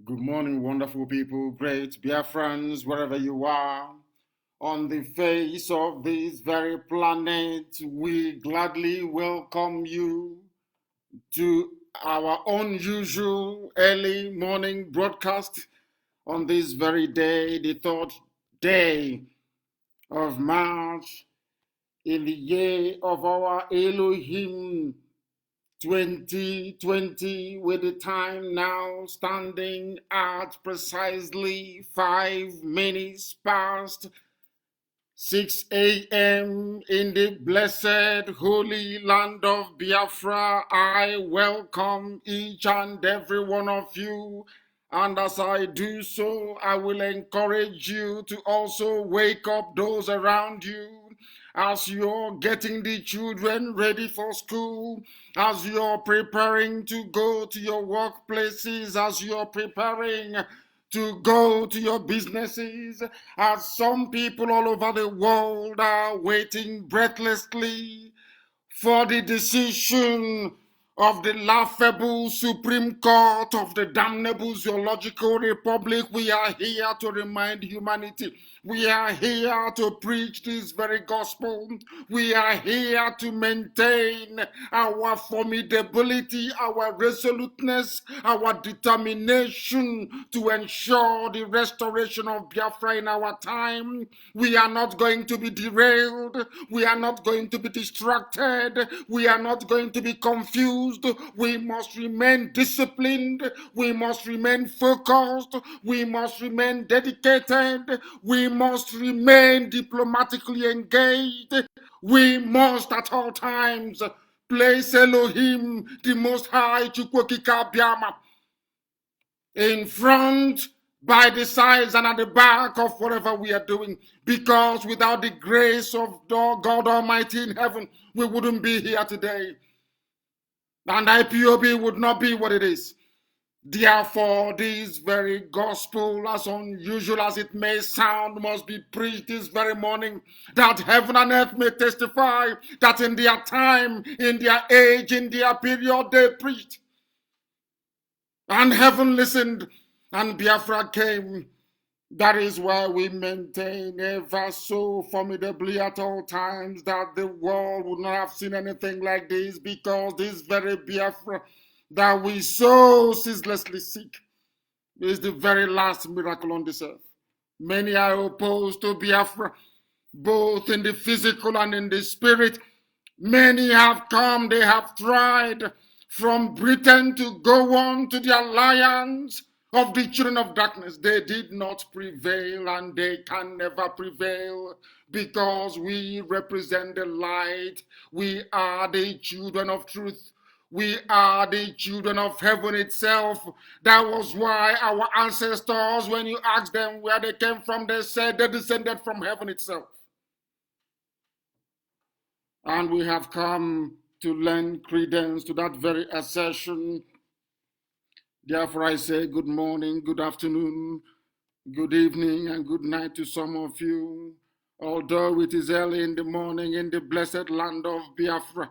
Good morning, wonderful people, great Biafrans, wherever you are. On the face of this very planet, we gladly welcome you to our unusual early morning broadcast on this very day, the third day of March, in the year of our Elohim 2020, with the time now standing at precisely 5 minutes past 6 a.m. in the blessed holy land of Biafra. I welcome each and every one of you, and as I do so, I will encourage you to also wake up those around you as you're getting the children ready for school, as you're preparing to go to your workplaces, as you're preparing to go to your businesses, as some people all over the world are waiting breathlessly for the decision of the laughable Supreme Court of the damnable Zoological Republic. We are here to remind humanity. We are here to preach this very gospel. We are here to maintain our formidability, our resoluteness, our determination to ensure the restoration of Biafra in our time. We are not going to be derailed. We are not going to be distracted. We are not going to be confused. We must remain disciplined. We must remain focused. We must remain dedicated. We must remain diplomatically engaged. We must at all times place Elohim, the Most High, Chukwokika Biama, in front, by the sides, and at the back of whatever we are doing. Because without the grace of God Almighty in heaven, we wouldn't be here today. And IPOB would not be what it is. Therefore, this very gospel, as unusual as it may sound, must be preached this very morning, that heaven and earth may testify that in their time, in their age, in their period, they preached. And heaven listened, and Biafra came. That is why we maintain ever so formidably at all times that the world would not have seen anything like this, because this very Biafra that we so ceaselessly seek, is the very last miracle on this earth. Many are opposed to Biafra, both in the physical and in the spirit. Many have come, they have tried from Britain to go on to the alliance of the children of darkness. They did not prevail, and they can never prevail, because we represent the light. We are the children of truth. We are the children of heaven itself. That was why our ancestors, when you asked them where they came from, they said they descended from heaven itself. And we have come to lend credence to that very assertion. Therefore, I say good morning, good afternoon, good evening, and good night to some of you. Although it is early in the morning in the blessed land of Biafra,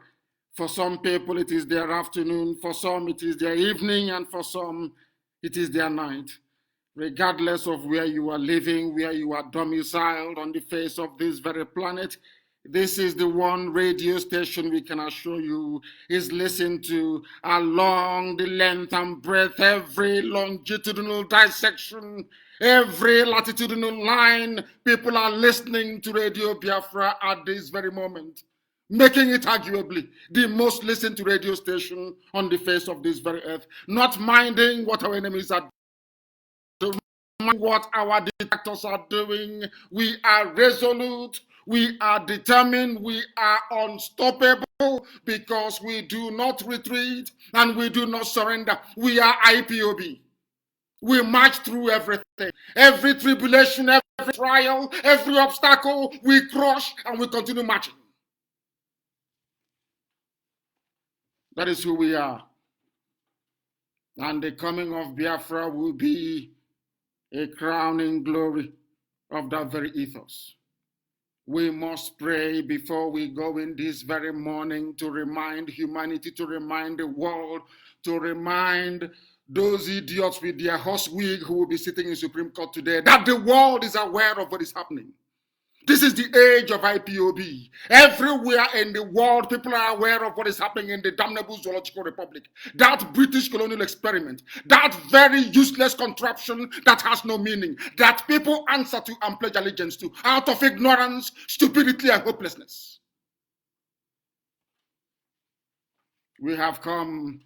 for some people it is their afternoon, for some it is their evening, and for some it is their night. Regardless of where you are living, where you are domiciled on the face of this very planet, this is the one radio station we can assure you is listened to along the length and breadth, every longitudinal dissection, every latitudinal line. People are listening to Radio Biafra at this very moment, making it arguably the most listened to radio station on the face of this very earth, not minding what our enemies are doing, what our detractors are doing. We are resolute, we are determined, we are unstoppable, because we do not retreat and we do not surrender. We are IPOB. We march through everything, every tribulation, every trial, every obstacle, we crush and we continue marching. That is who we are. And the coming of Biafra will be a crowning glory of that very ethos. We must pray before we go in this very morning to remind humanity, to remind the world, to remind those idiots with their horse wig who will be sitting in Supreme Court today, that the world is aware of what is happening. This is the age of IPOB. Everywhere in the world, people are aware of what is happening in the damnable Zoological Republic. That British colonial experiment, that very useless contraption that has no meaning, that people answer to and pledge allegiance to out of ignorance, stupidity, and hopelessness. We have come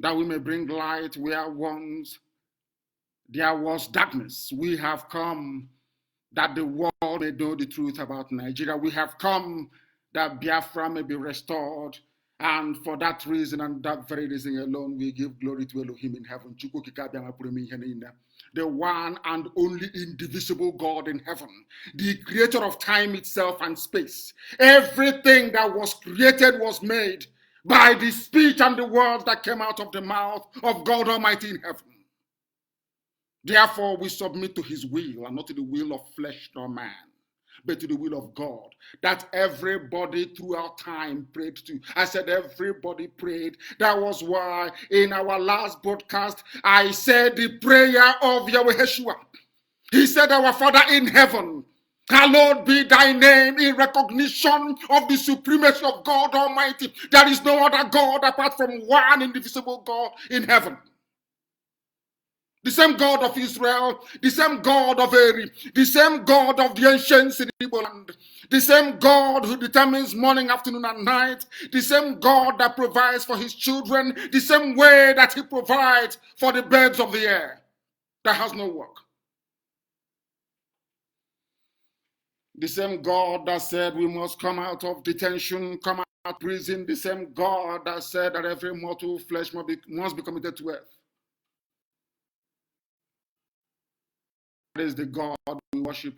that we may bring light where once there was darkness. We have come that the world may know the truth about Nigeria. We have come that Biafra may be restored. And for that reason and that very reason alone, we give glory to Elohim in heaven. The one and only indivisible God in heaven, the creator of time itself and space. Everything that was created was made by the speech and the words that came out of the mouth of God Almighty in heaven. Therefore, we submit to his will and not to the will of flesh nor man, but to the will of God, that everybody throughout time prayed to. I said everybody prayed. That was why in our last broadcast, I said the prayer of Yahweh Yeshua. He said, our Father in heaven, hallowed be thy name, in recognition of the supremacy of God Almighty. There is no other God apart from one indivisible God in heaven. The same God of Israel, the same God of Eri, the same God of the ancients in the Igbo land, the same God who determines morning, afternoon, and night, the same God that provides for his children, the same way that he provides for the birds of the air that has no work. The same God that said we must come out of detention, come out of prison, the same God that said that every mortal flesh must be committed to earth. That is the God we worship.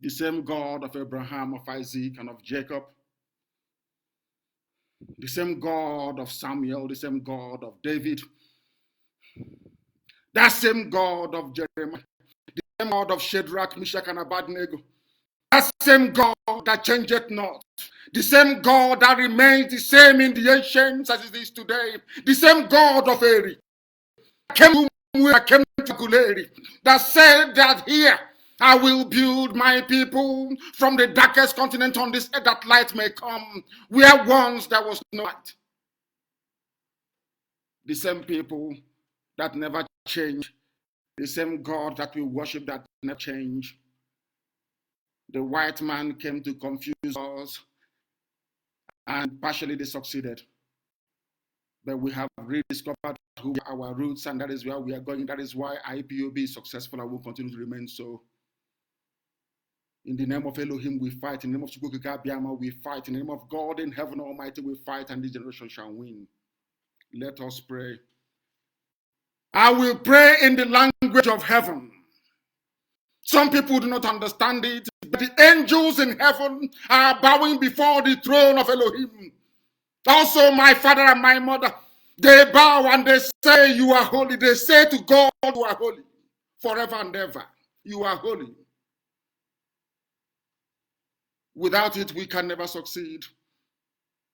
The same God of Abraham, of Isaac, and of Jacob. The same God of Samuel, the same God of David. That same God of Jeremiah. The same God of Shadrach, Meshach, and Abednego. That same God that changeth not. The same God that remains the same in the ancients as it is today. The same God of Eri. That said that here I will build my people from the darkest continent on this earth that light may come, where once there was no light. The same people that never change, the same God that we worship that never change. The white man came to confuse us, and partially they succeeded. But we have rediscovered who are our roots, and that is where we are going. That is why IPOB is successful and will continue to remain so. In the name of Elohim, we fight. In the name of Chukwuka Biama, we fight. In the name of God in heaven Almighty, we fight, and this generation shall win. Let us pray. I will pray in the language of heaven. Some people do not understand it, but the angels in heaven are bowing before the throne of Elohim. Also, my father and my mother, they bow and they say, you are holy. They say to God, you are holy. Forever and ever, you are holy. Without it, we can never succeed.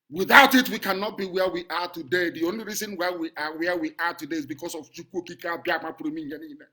Without it, we cannot be where we are today. The only reason why we are where we are today is because of Chukwukika Biama Puruminyanine.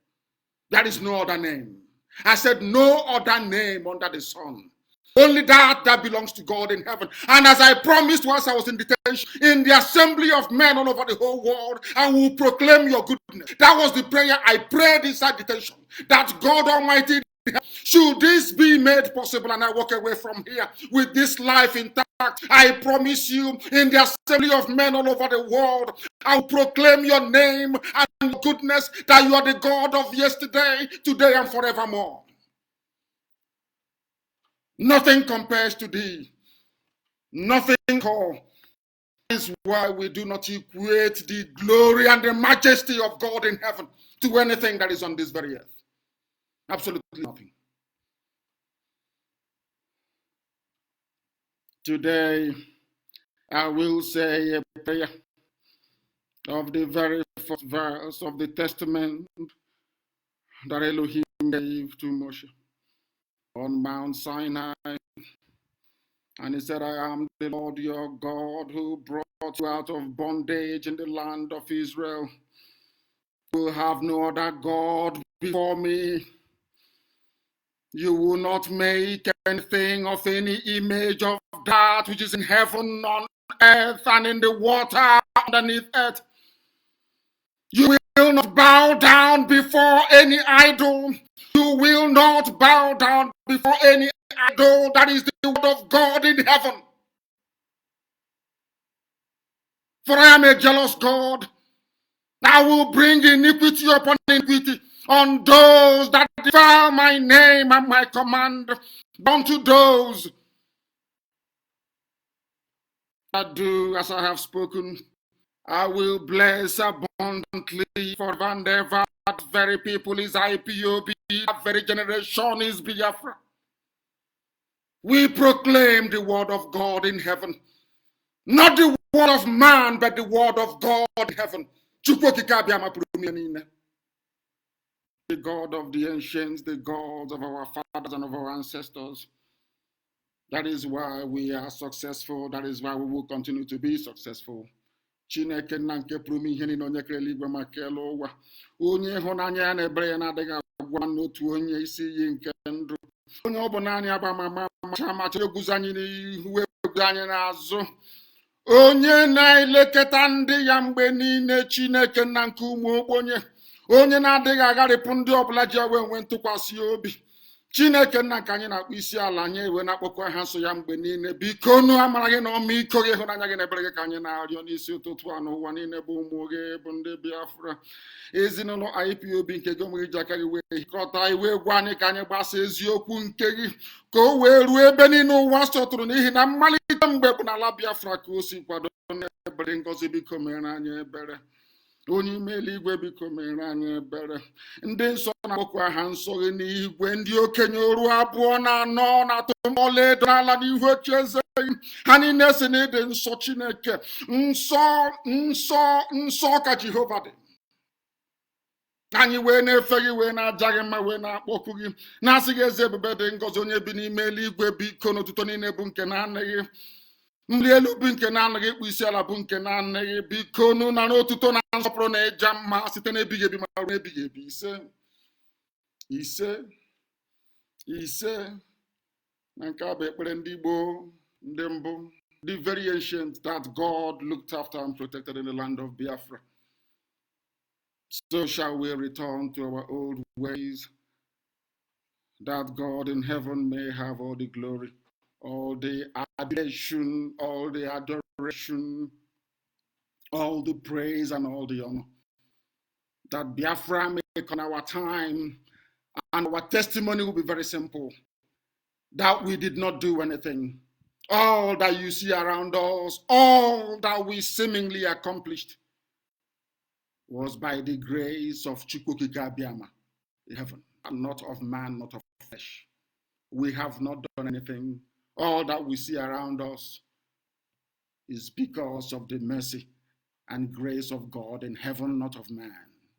There is no other name. I said no other name under the sun. Only that belongs to God in heaven. And as I promised once I was in detention, in the assembly of men all over the whole world, I will proclaim your goodness. That was the prayer I prayed inside detention. That God Almighty, should this be made possible and I walk away from here with this life intact, I promise you, in the assembly of men all over the world, I'll proclaim your name and your goodness, that you are the God of yesterday, today, and forevermore. Nothing compares to thee. Nothing call. That is why we do not equate the glory and the majesty of God in heaven to anything that is on this very earth. Absolutely nothing. Today, I will say a prayer of the very first verse of the testament that Elohim gave to Moshe on Mount Sinai. And he said, I am the Lord your God who brought you out of bondage in the land of Israel. You will have no other God before me. You will not make anything of any image of that which is in heaven, on earth, and in the water underneath earth. You will not bow down before any idol. You will not bow down before any idol. That is the word of God in heaven. For I am a jealous God. I will bring iniquity upon iniquity on those that defile my name and my command, unto those that do as I have spoken. I will bless abundantly forever and ever. That very people is IPOB. That very generation is Biafra. We proclaim the word of God in heaven. Not the word of man, but the word of God in heaven. The God of the ancients, the God of our fathers and of our ancestors. That is why we are successful. That is why we will continue to be successful. Chineke nna nke pụrụ ime ihe niile onye kere eluigwe ma kelee ụwa. Onye ịhụnanya ya na ebere ya na-adịghị agwa n'otu onye isi iyi nke ndụ. Onye ọ bụ naanị agba ma macha eguzo anyị n'ihu egwu anyị n'azụ. Onye na-elekọta ndị ya mgbe niile, Chineke nna nke ụmụ ogbenye. Onye na-adịghị agharịpụ ndị ọbụla ji ewe enwe ntụkwasị obi. Chineke nna nke anyị na-akpọ isi ala, anyị ewe na-akpọkwa ha nso ya mgbe niile. Biko nu amara gị na ọmịiko gị, ịhụnanya gị na ebere gị ka anyị na-arịọ n'isi ụtụtụ a n'ụwa niile bụ ụmụ gị bụ ndị Biafra. Ezinụlọ IPOB nke gị onwe gị ji aka gị wee hikọta iwe gwa anyị ka anyị gbasa eziokwu nke gị ka o wee ruo ebe niile ụwa sọtụrụ, n'ihi na mmalite mgbe bụ n'ala Biafra ka o si kwado n'ebere. Ngọzi biko mere anyị ebere. Onye ime eluigwe biko mere anyị ebere. Ndị nsọ na-akpọkwa aha nsọ gị n'igwe, ndị okenye oru 2 na 4 na-atụ ọlaedo n'ala n'ihu ocheeze gị. Ha niile si na ịdị nsọ Chineke. Nsọ nsọ nsọ ka Jehova dị. Anyị wee na-efe gị, wee na-aja gị mma, wee na-akpọku gị, na-asị gị eze ebube dị ngọzi onye bi n'ime eluigwe, biko n'otuto niile bụ nke na-anaghị. Mli elu bụ nke na-anaghị, ịkpụ isi ala bụ nke na-anaghị. Biko nụ na n'otuto na nsọpụrụ na ịja mma site n'ebighị ebi ma ruo ebighị ebi. Ise ise ise. Na nke a bụ ekpere ndị Igbo ndị mbụ, the very ancient, that God looked after and protected in the land of Biafra. So shall we return to our old ways, that God in heaven may have all the glory, all the adulation, all the adoration, all the praise and all the honor. That Biafra may come our time, and our testimony will be very simple. That we did not do anything. All that you see around us, all that we seemingly accomplished, was by the grace of Chukwukika Biama, heaven, and not of man, not of flesh. We have not done anything. All that we see around us is because of the mercy and grace of God in heaven, not of man.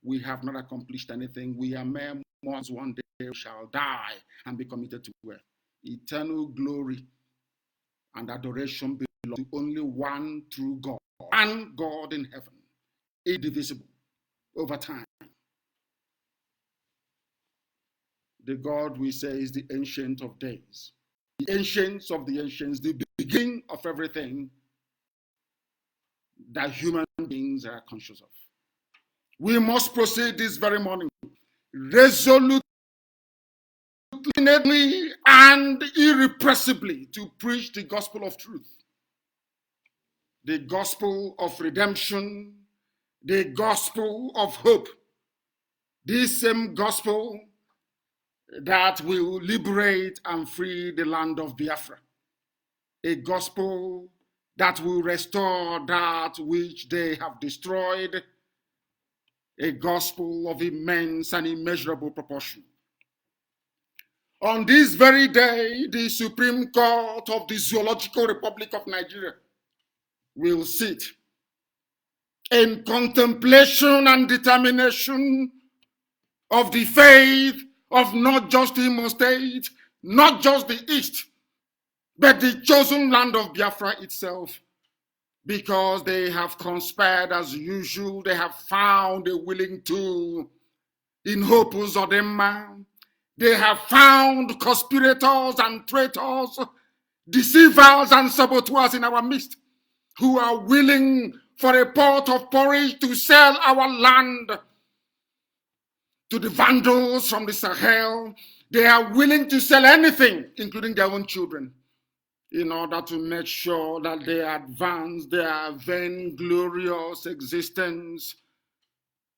We have not accomplished anything. We are mere mortals. One day we shall die and be committed to earth. Eternal glory and adoration belong to only one true God, and God in heaven, indivisible, over time. The God we say is the Ancient of Days, the Ancients of the Ancients, the beginning of everything that human beings are conscious of. We must proceed this very morning, resolutely and irrepressibly, to preach the gospel of truth, the gospel of redemption, the gospel of hope, this same gospel that will liberate and free the land of Biafra, a gospel that will restore that which they have destroyed, a gospel of immense and immeasurable proportion. On this very day, the Supreme Court of the Zoological Republic of Nigeria will sit in contemplation and determination of the faith of not just the Imo State, not just the East, but the chosen land of Biafra itself, because they have conspired as usual. They have found a willing tool in Hopus Odemma. They have found conspirators and traitors, deceivers and saboteurs in our midst, who are willing for a pot of porridge to sell our land to the vandals from the Sahel. They are willing to sell anything, including their own children, in order to make sure that they advance their vainglorious existence,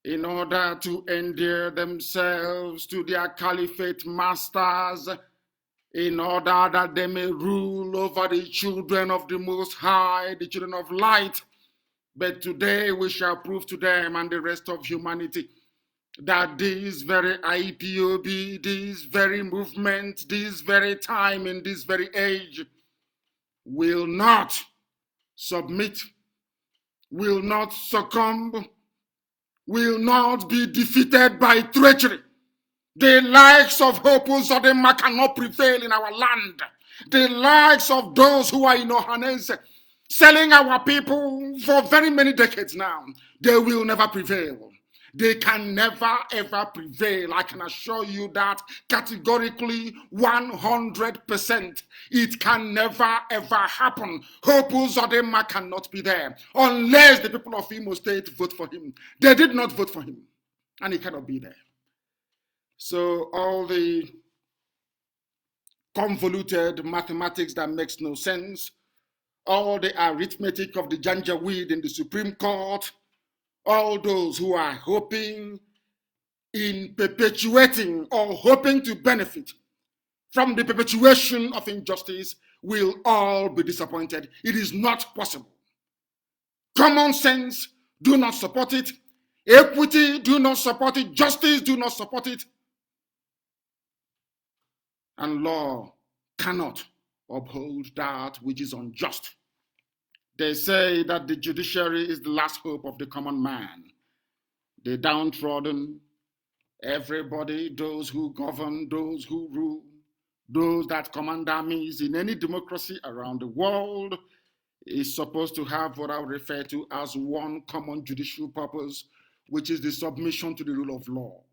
in order to endear themselves to their caliphate masters, in order that they may rule over the children of the Most High, the children of light. But today we shall prove to them and the rest of humanity that this very IPOB, this very movement, this very time, in this very age, will not submit, will not succumb, will not be defeated by treachery. The likes of Hopus Odemma cannot prevail in our land. The likes of those who are in Ohanese, selling our people for very many decades now, they will never prevail. They can never ever prevail. I can assure you that categorically, 100%. It can never ever happen. Hopus Odemma cannot be there unless the people of Imo State vote for him. They did not vote for him, and he cannot be there. So all the convoluted mathematics that makes no sense, all the arithmetic of the janjaweed in the Supreme Court, all those who are hoping in perpetuating or hoping to benefit from the perpetuation of injustice will all be disappointed. It is not possible. Common sense, do not support it. Equity, do not support it. Justice, do not support it. And law cannot uphold that which is unjust. They say that the judiciary is the last hope of the common man. The downtrodden, everybody, those who govern, those who rule, those that command armies in any democracy around the world, is supposed to have what I would refer to as one common judicial purpose, which is the submission to the rule of law.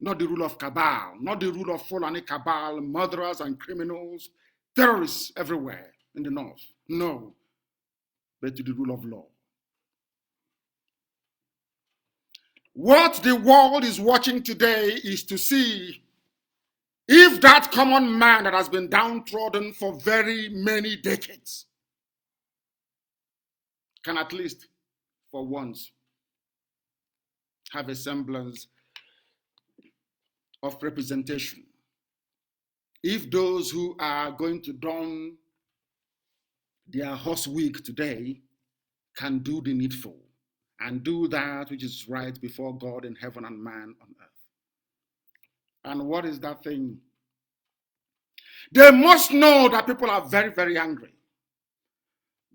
Not the rule of cabal, not the rule of Fulani cabal, murderers and criminals, terrorists everywhere in the north. No, but to the rule of law. What the world is watching today is to see if that common man that has been downtrodden for very many decades can at least for once have a semblance of representation. If those who are going to don their horse wig today can do the needful and do that which is right before God in heaven and man on earth. And what is that thing? They must know that people are very, very angry.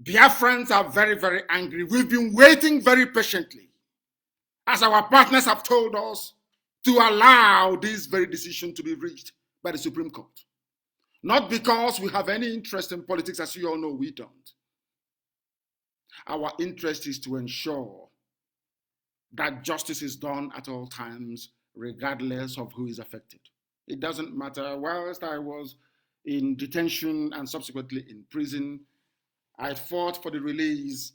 Biafrans are very, very angry. We've been waiting very patiently, as our partners have told us, to allow this very decision to be reached by the Supreme Court. Not because we have any interest in politics, as you all know, we don't. Our interest is to ensure that justice is done at all times, regardless of who is affected. It doesn't matter. Whilst I was in detention and subsequently in prison, I fought for the release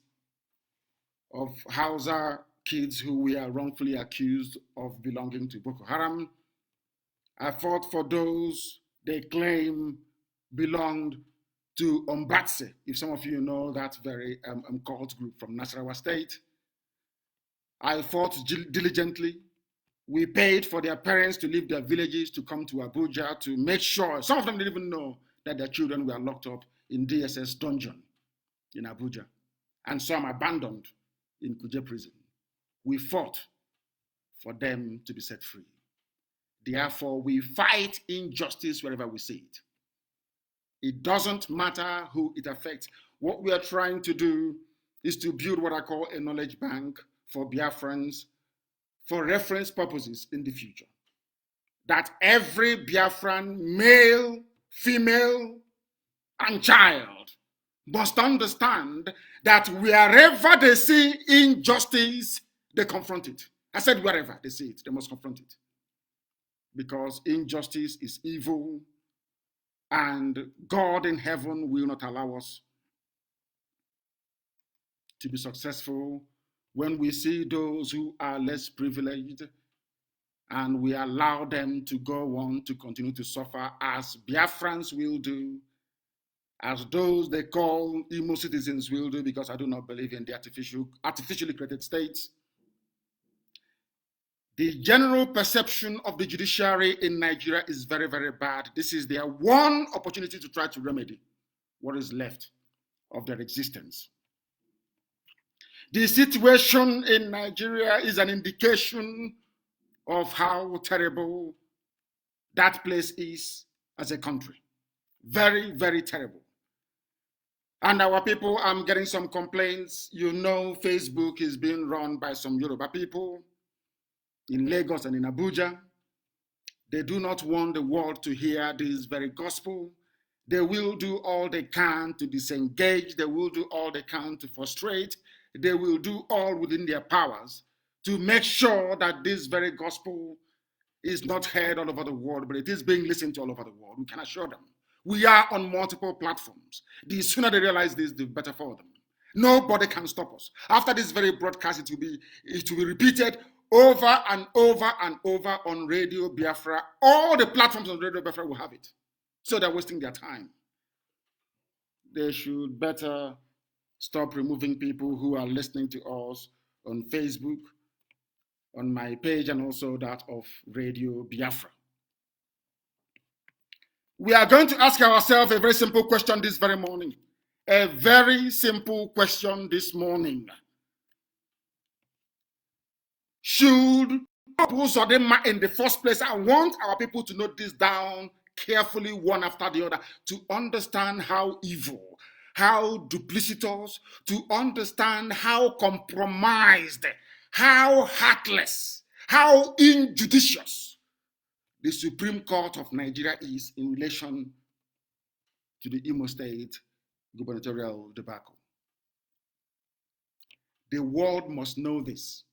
of Hausa kids who were wrongfully accused of belonging to Boko Haram. I fought for those they claim belonged to Ombatse, if some of you know that very cult group from Nasarawa State. I fought diligently. We paid for their parents to leave their villages to come to Abuja to make sure, some of them didn't even know that their children were locked up in DSS dungeon in Abuja, and some abandoned in Kuje prison. We fought for them to be set free. Therefore, we fight injustice wherever we see it. It doesn't matter who it affects. What we are trying to do is to build what I call a knowledge bank for Biafrans for reference purposes in the future. That every Biafran, male, female, and child must understand that wherever they see injustice, they confront it. I said wherever they see it, they must confront it. Because injustice is evil, and God in heaven will not allow us to be successful when we see those who are less privileged and we allow them to go on to continue to suffer, as Biafrans will do, as those they call Imo citizens will do, because I do not believe in the artificially created states. The general perception of the judiciary in Nigeria is very, very bad. This is their one opportunity to try to remedy what is left of their existence. The situation in Nigeria is an indication of how terrible that place is as a country. Very, very terrible. And our people, I'm getting some complaints. You know, Facebook is being run by some Yoruba people in Lagos and in Abuja. They do not want the world to hear this very gospel. They will do all they can to disengage. They will do all they can to frustrate. They will do all within their powers to make sure that this very gospel is not heard all over the world, but it is being listened to all over the world. We can assure them. We are on multiple platforms. The sooner they realize this, the better for them. Nobody can stop us. After this very broadcast, it will be repeated over and over and over on Radio Biafra. All the platforms on Radio Biafra will have it. So they're wasting their time. They should better stop removing people who are listening to us on Facebook, on my page, and also that of Radio Biafra. We are going to ask ourselves a very simple question this very morning. A very simple question this morning. Should Uzodinma in the first place, I want our people to note this down carefully one after the other, to understand how evil, how duplicitous, to understand how compromised, how heartless, how injudicious the Supreme Court of Nigeria is in relation to the Imo State gubernatorial debacle. The world must know this.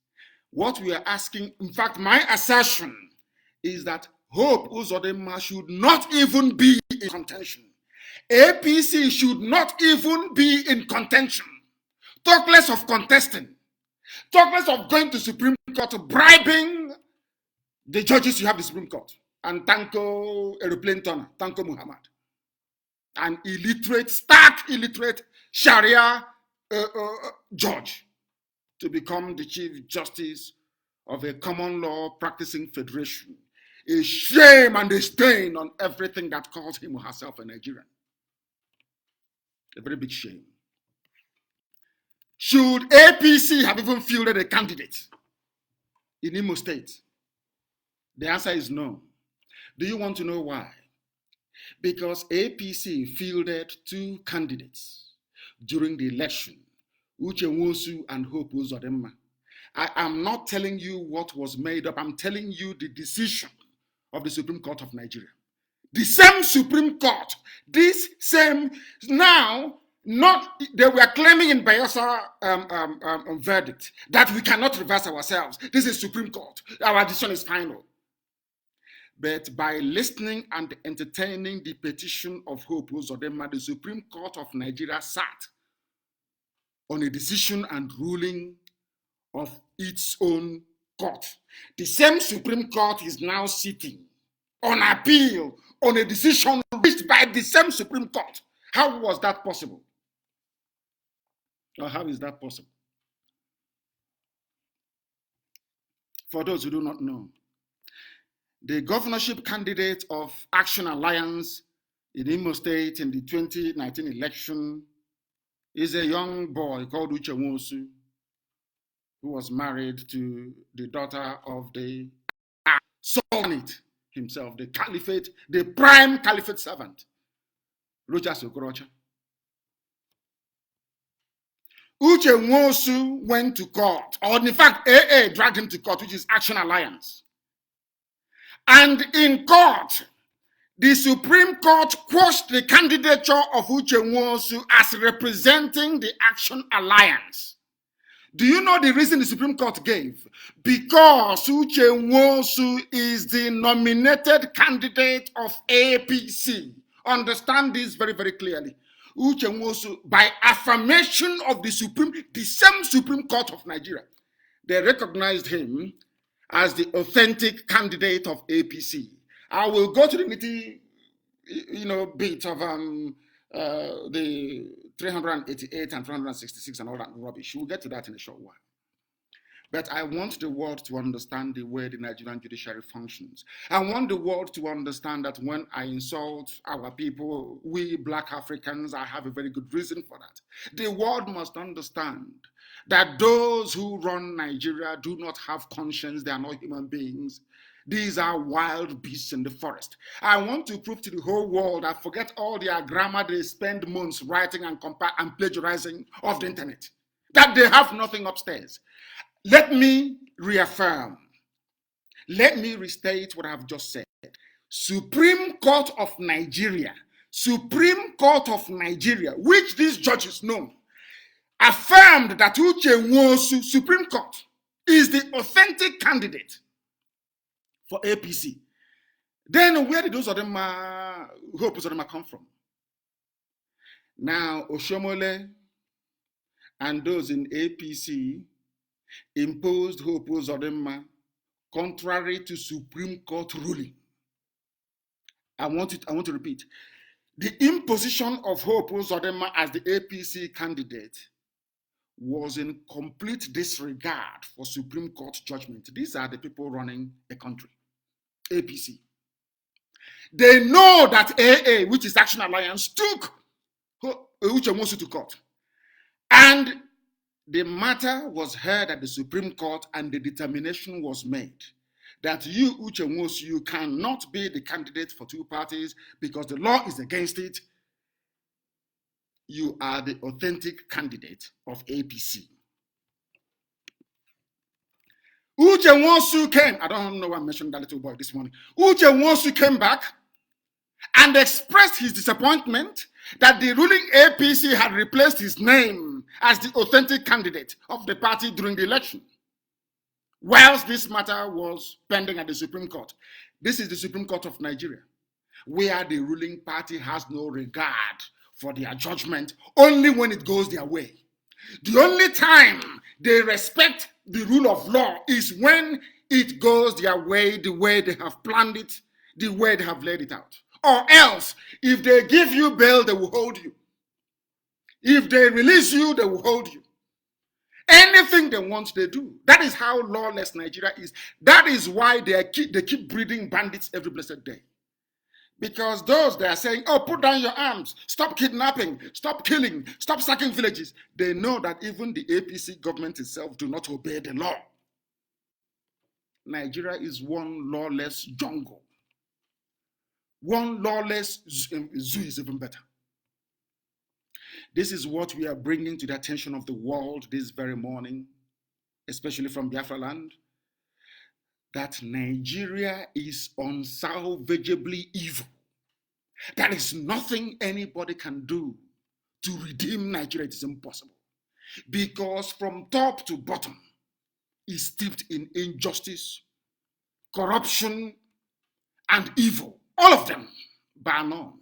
What we are asking, in fact, my assertion is that Hope Uzodinma should not even be in contention. APC should not even be in contention. Talk less of contesting. Talk less of going to Supreme Court, bribing the judges you have the Supreme Court. And Tanko Aeroplane Turner, Tanko Muhammad. An illiterate, stark illiterate Sharia judge to become the Chief Justice of a common law practicing federation. A shame and a stain on everything that calls him or herself a Nigerian. A very big shame. Should APC have even fielded a candidate in Imo State? The answer is no. Do you want to know why? Because APC fielded 2 candidates during the election, Uche Nwosu and Hope Uzodimma. I am not telling you what was made up. I'm telling you the decision of the Supreme Court of Nigeria. The same Supreme Court, this same, now, not, they were claiming in Bayelsa verdict that we cannot reverse ourselves. This is Supreme Court. Our decision is final. But by listening and entertaining the petition of Hope Uzodimma, the Supreme Court of Nigeria sat on a decision and ruling of its own court. The same Supreme Court is now sitting on appeal on a decision reached by the same Supreme Court. How was that possible? Or how is that possible? For those who do not know, the governorship candidate of Action Alliance in Imo State in the 2019 election is a young boy called Uche Nwosu, who was married to the daughter of the Sultanate himself, the caliphate, the prime caliphate servant, Rochas Okorocha. Uche Nwosu went to court, or in fact, AA dragged him to court, which is Action Alliance. And in court, the Supreme Court quashed the candidature of Uche Nwosu as representing the Action Alliance. Do you know the reason the Supreme Court gave? Because Uche Nwosu is the nominated candidate of APC. Understand this very, very clearly. Uche Nwosu, by affirmation of the same Supreme Court of Nigeria, they recognized him as the authentic candidate of APC. I will go to the nitty, bit of the 388 and 366 and all that rubbish. We'll get to that in a short while. But I want the world to understand the way the Nigerian judiciary functions. I want the world to understand that when I insult our people, we Black Africans, I have a very good reason for that. The world must understand that those who run Nigeria do not have conscience. They are not human beings. These are wild beasts in the forest. I want to prove to the whole world, I forget all their grammar they spend months writing and plagiarizing off the internet, that they have nothing upstairs. Let me reaffirm. Let me restate what I've just said. Supreme Court of Nigeria, which these judges know, affirmed that Uche Nwosu, Supreme Court, is the authentic candidate for APC. Then where did those of them, Hope Uzodimma come from? Now, Oshomole and those in APC imposed Hope Uzodimma contrary to Supreme Court ruling. I want to repeat. The imposition of Hope Uzodimma as the APC candidate was in complete disregard for Supreme Court judgment. These are the people running the country, APC. They know that AA, which is Action Alliance, took Uche Nwosu to court. And the matter was heard at the Supreme Court and the determination was made that you, Uche Nwosu, you cannot be the candidate for 2 parties because the law is against it. You are the authentic candidate of APC. Uche Nwosu came, I don't know why I mentioned that little boy this morning. Uche Nwosu came back and expressed his disappointment that the ruling APC had replaced his name as the authentic candidate of the party during the election, whilst this matter was pending at the Supreme Court. This is the Supreme Court of Nigeria, where the ruling party has no regard for their judgment, only when it goes their way. The only time they respect the rule of law is when it goes their way, the way they have planned it, the way they have laid it out. Or else, if they give you bail, they will hold you. If they release you, they will hold you. Anything they want, they do. That is how lawless Nigeria is. That is why they keep breeding bandits every blessed day. Because those they are saying, oh, put down your arms, stop kidnapping, stop killing, stop sacking villages. They know that even the APC government itself do not obey the law. Nigeria is one lawless jungle. One lawless zoo is even better. This is what we are bringing to the attention of the world this very morning, especially from Biafra land, that Nigeria is unsalvageably evil. There is nothing anybody can do to redeem Nigeria. It is impossible. Because from top to bottom is steeped in injustice, corruption, and evil. All of them, bar none.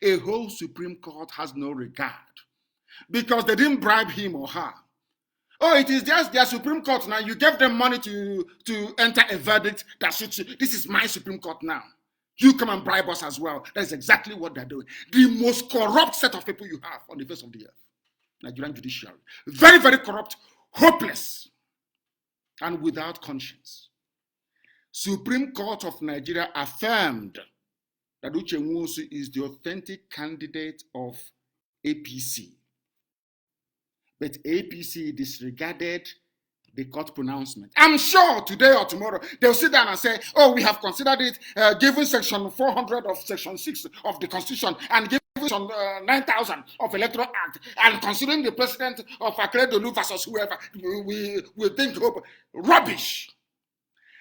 A whole Supreme Court has no regard because they didn't bribe him or her. Oh, it is just their Supreme Court now. You gave them money to enter a verdict that suits you. This is my Supreme Court now. You come and bribe us as well. That's exactly what they're doing. The most corrupt set of people you have on the face of the earth. Nigerian judiciary. Very, very corrupt, hopeless, and without conscience. Supreme Court of Nigeria affirmed that Uche Nwosu is the authentic candidate of APC. But APC disregarded the court pronouncement. I'm sure today or tomorrow they'll sit down and say, oh, we have considered it, given section 400 of section 6 of the Constitution and given section 9,000 of Electoral Act and considering the president of Akredolu versus whoever, we think rubbish.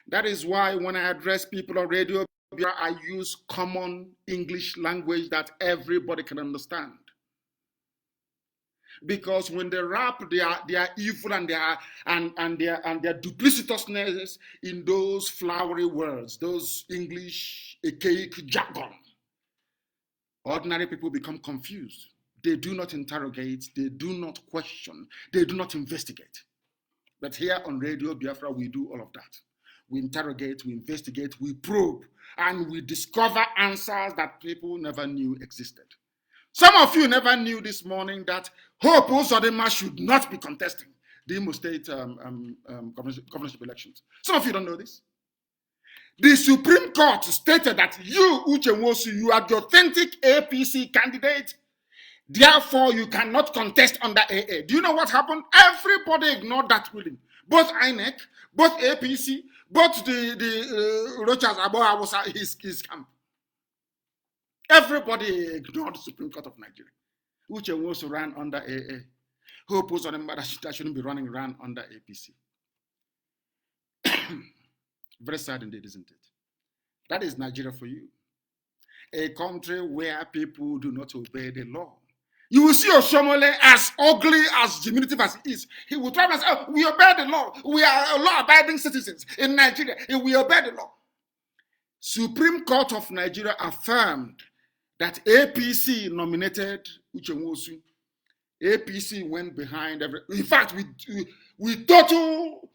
That is why when I address people on radio, I use common English language that everybody can understand. Because when they wrap their evil and their duplicitousness in those flowery words, those English archaic jargon, ordinary people become confused. They do not interrogate, they do not question, they do not investigate. But here on Radio Biafra, we do all of that. We interrogate, we investigate, we probe, and we discover answers that people never knew existed. Some of you never knew this morning that Hope Uzodinma should not be contesting the Imo State governorship elections. Some of you don't know this. The Supreme Court stated that you, Uche Nwosu, you are the authentic APC candidate. Therefore, you cannot contest under AA. Do you know what happened? Everybody ignored that ruling. Both INEC, both APC, both the Rochas Abo his camp. Everybody ignored the Supreme Court of Nigeria. Uche Nwosu ran under AA. Hope Uzodinma that shouldn't be running ran under APC. Very sad indeed, isn't it? That is Nigeria for you. A country where people do not obey the law. You will see Oshomole as ugly, as diminutive as he is. He will try and say, oh, we obey the law. We are law-abiding citizens in Nigeria. We obey the law. Supreme Court of Nigeria affirmed that APC nominated Uche Nwosu. APC went behind everything. In fact, with total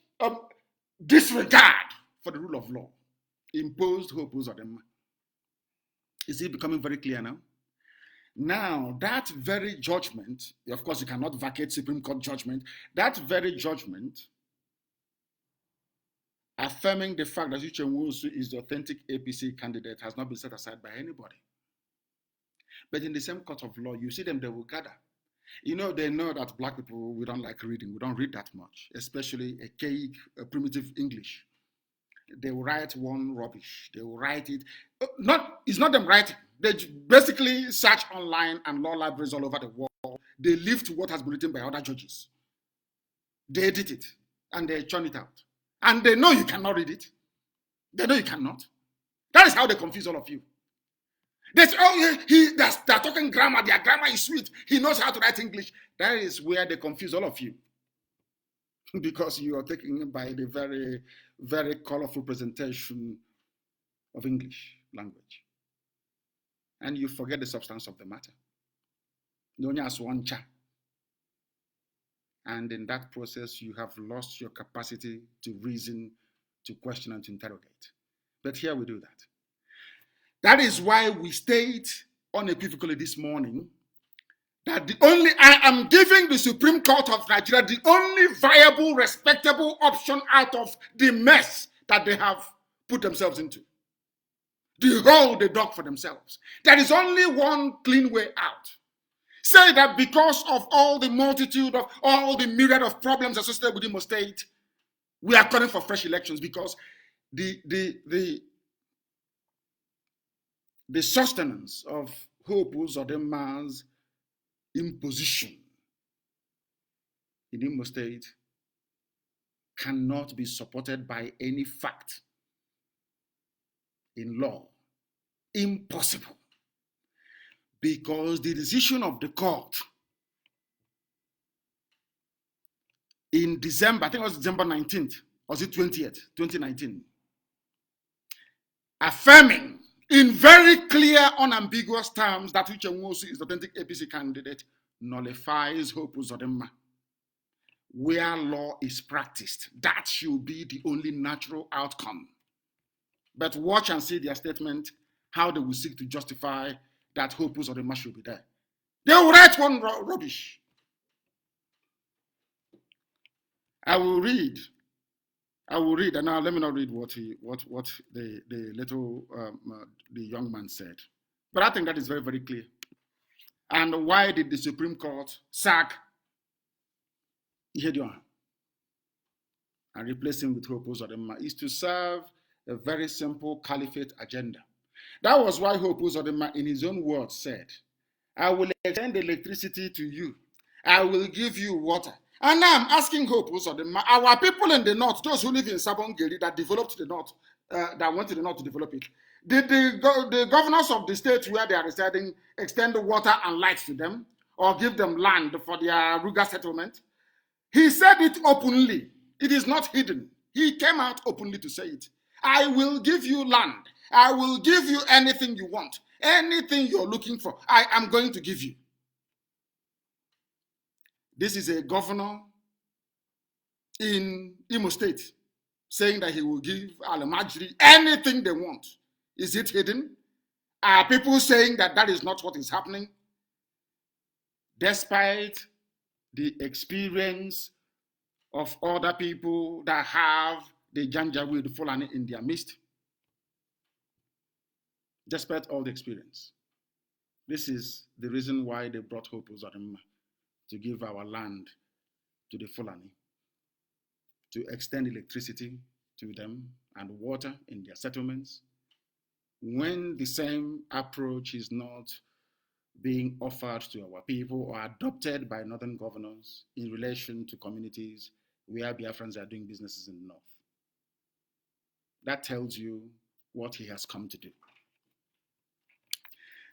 disregard for the rule of law, imposed Hope Uzodinma. Is it becoming very clear now? Now, that very judgment, of course, you cannot vacate Supreme Court judgment, that very judgment affirming the fact that Uche Nwosu is the authentic APC candidate has not been set aside by anybody. But in the same court of law, you see them, they will gather. You know, they know that black people, we don't like reading. We don't read that much, especially archaic, primitive English. They will write one rubbish. They will write it. It's not them writing. They basically search online and law libraries all over the world. They lift what has been written by other judges. They edit it and they churn it out. And they know you cannot read it. They know you cannot. That is how they confuse all of you. They say, oh, they're talking grammar. Their grammar is sweet. He knows how to write English. That is where they confuse all of you. Because you are taken by the very, very colorful presentation of English language. And you forget the substance of the matter. And in that process, you have lost your capacity to reason, to question, and to interrogate. But here we do that. That is why we state unequivocally this morning that I am giving the Supreme Court of Nigeria the only viable, respectable option out of the mess that they have put themselves into. The hole they dug for themselves. There is only one clean way out. Say that because of all the multitude of all the myriad of problems associated with Imo State, we are calling for fresh elections because the sustenance of Hope Uzodimma's imposition in Imo State cannot be supported by any fact in law. Impossible. Because the decision of the court in December, I think it was December 19th, or was it 20th, 2019, affirming in very clear, unambiguous terms that Uche Nwosu is the authentic APC candidate, nullifies Hope Uzodimma. Where law is practiced, that should be the only natural outcome. But watch and see their statement, how they will seek to justify that Hope Uzodimma should be there. They will write one rubbish. I will read, and now let me not read what the young man said. But I think that is very, very clear. And why did the Supreme Court sack Ihedioha and replace him with Hope Uzodimma? Is to serve a very simple caliphate agenda. That was why Hope Uzodimma, in his own words, said, I will extend electricity to you. I will give you water. And now I'm asking Hope Uzodimma, our people in the north, those who live in Sabongeri that developed the north, that went to the north to develop it, did the governors of the state where they are residing extend the water and lights to them or give them land for their Ruga settlement? He said it openly. It is not hidden. He came out openly to say it. I will give you land. I will give you anything you want. Anything you're looking for, I am going to give you. This is a governor in Imo State saying that he will give Al-Majri anything they want. Is it hidden? Are people saying that that is not what is happening? Despite the experience of other people that have the Janjaweed Fulani in their midst, despite all the experience. This is the reason why they brought Hope Uzodimma, to give our land to the Fulani, to extend electricity to them and water in their settlements, when the same approach is not being offered to our people or adopted by northern governors in relation to communities where Biafrans are doing businesses in the north. That tells you what he has come to do.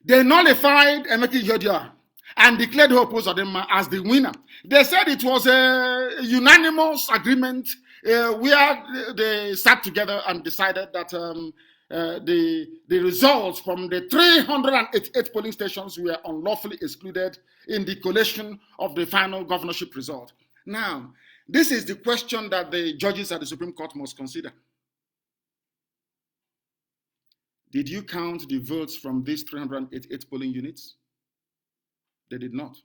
They nullified Emeka Ihedioha and declared Hope Uzodimma as the winner. They said it was a unanimous agreement where they sat together and decided that the results from the 388 polling stations were unlawfully excluded in the collation of the final governorship result. Now, this is the question that the judges at the Supreme Court must consider. Did you count the votes from these 388 polling units? They did not.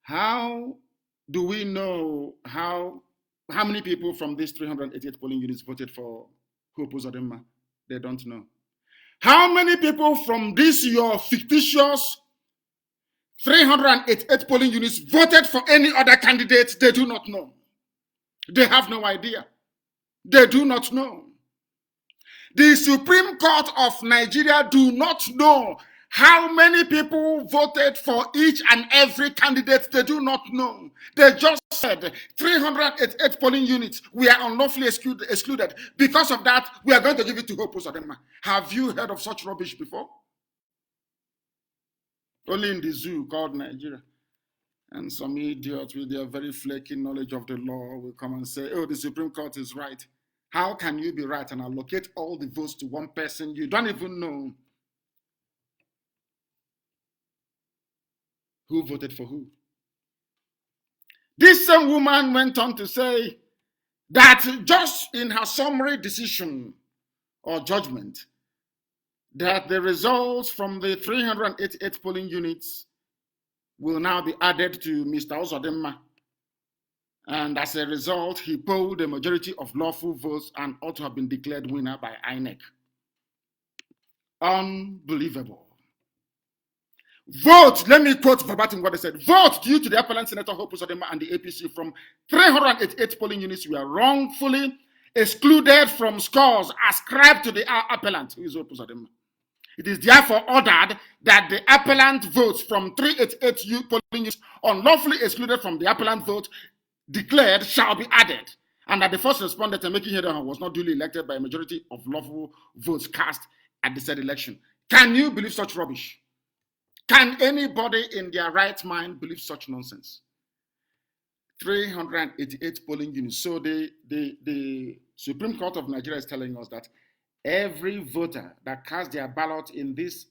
How do we know how many people from these 388 polling units voted for Hope Uzodimma? They don't know. How many people from this your fictitious 388 polling units voted for any other candidate? They do not know. They have no idea. They do not know. The Supreme Court of Nigeria do not know how many people voted for each and every candidate. They do not know. They just said 388 polling units were unlawfully excluded. Because of that, we are going to give it to Hope Uzodimma. Have you heard of such rubbish before? Only in the zoo called Nigeria. And some idiots with their very flaky knowledge of the law will come and say, oh, the Supreme Court is right. How can you be right and allocate all the votes to one person you don't even know who voted for who? This same woman went on to say that just in her summary decision or judgment, that the results from the 388 polling units will now be added to Mr. Ozodimma. And as a result, he polled a majority of lawful votes and ought to have been declared winner by INEC. Unbelievable. Vote, let me quote verbatim what they said. Vote due to the appellant Senator Hope Uzodimma and the APC from 388 polling units were wrongfully excluded from scores ascribed to the appellant, who is Hope Uzodimma. It is therefore ordered that the appellant votes from 388 polling units unlawfully excluded from the appellant vote declared shall be added, and that the first respondent making hearing was not duly elected by a majority of lawful votes cast at the said election. Can you believe such rubbish? Can anybody in their right mind believe such nonsense? 388 polling units. So the Supreme Court of Nigeria is telling us that every voter that cast their ballot in this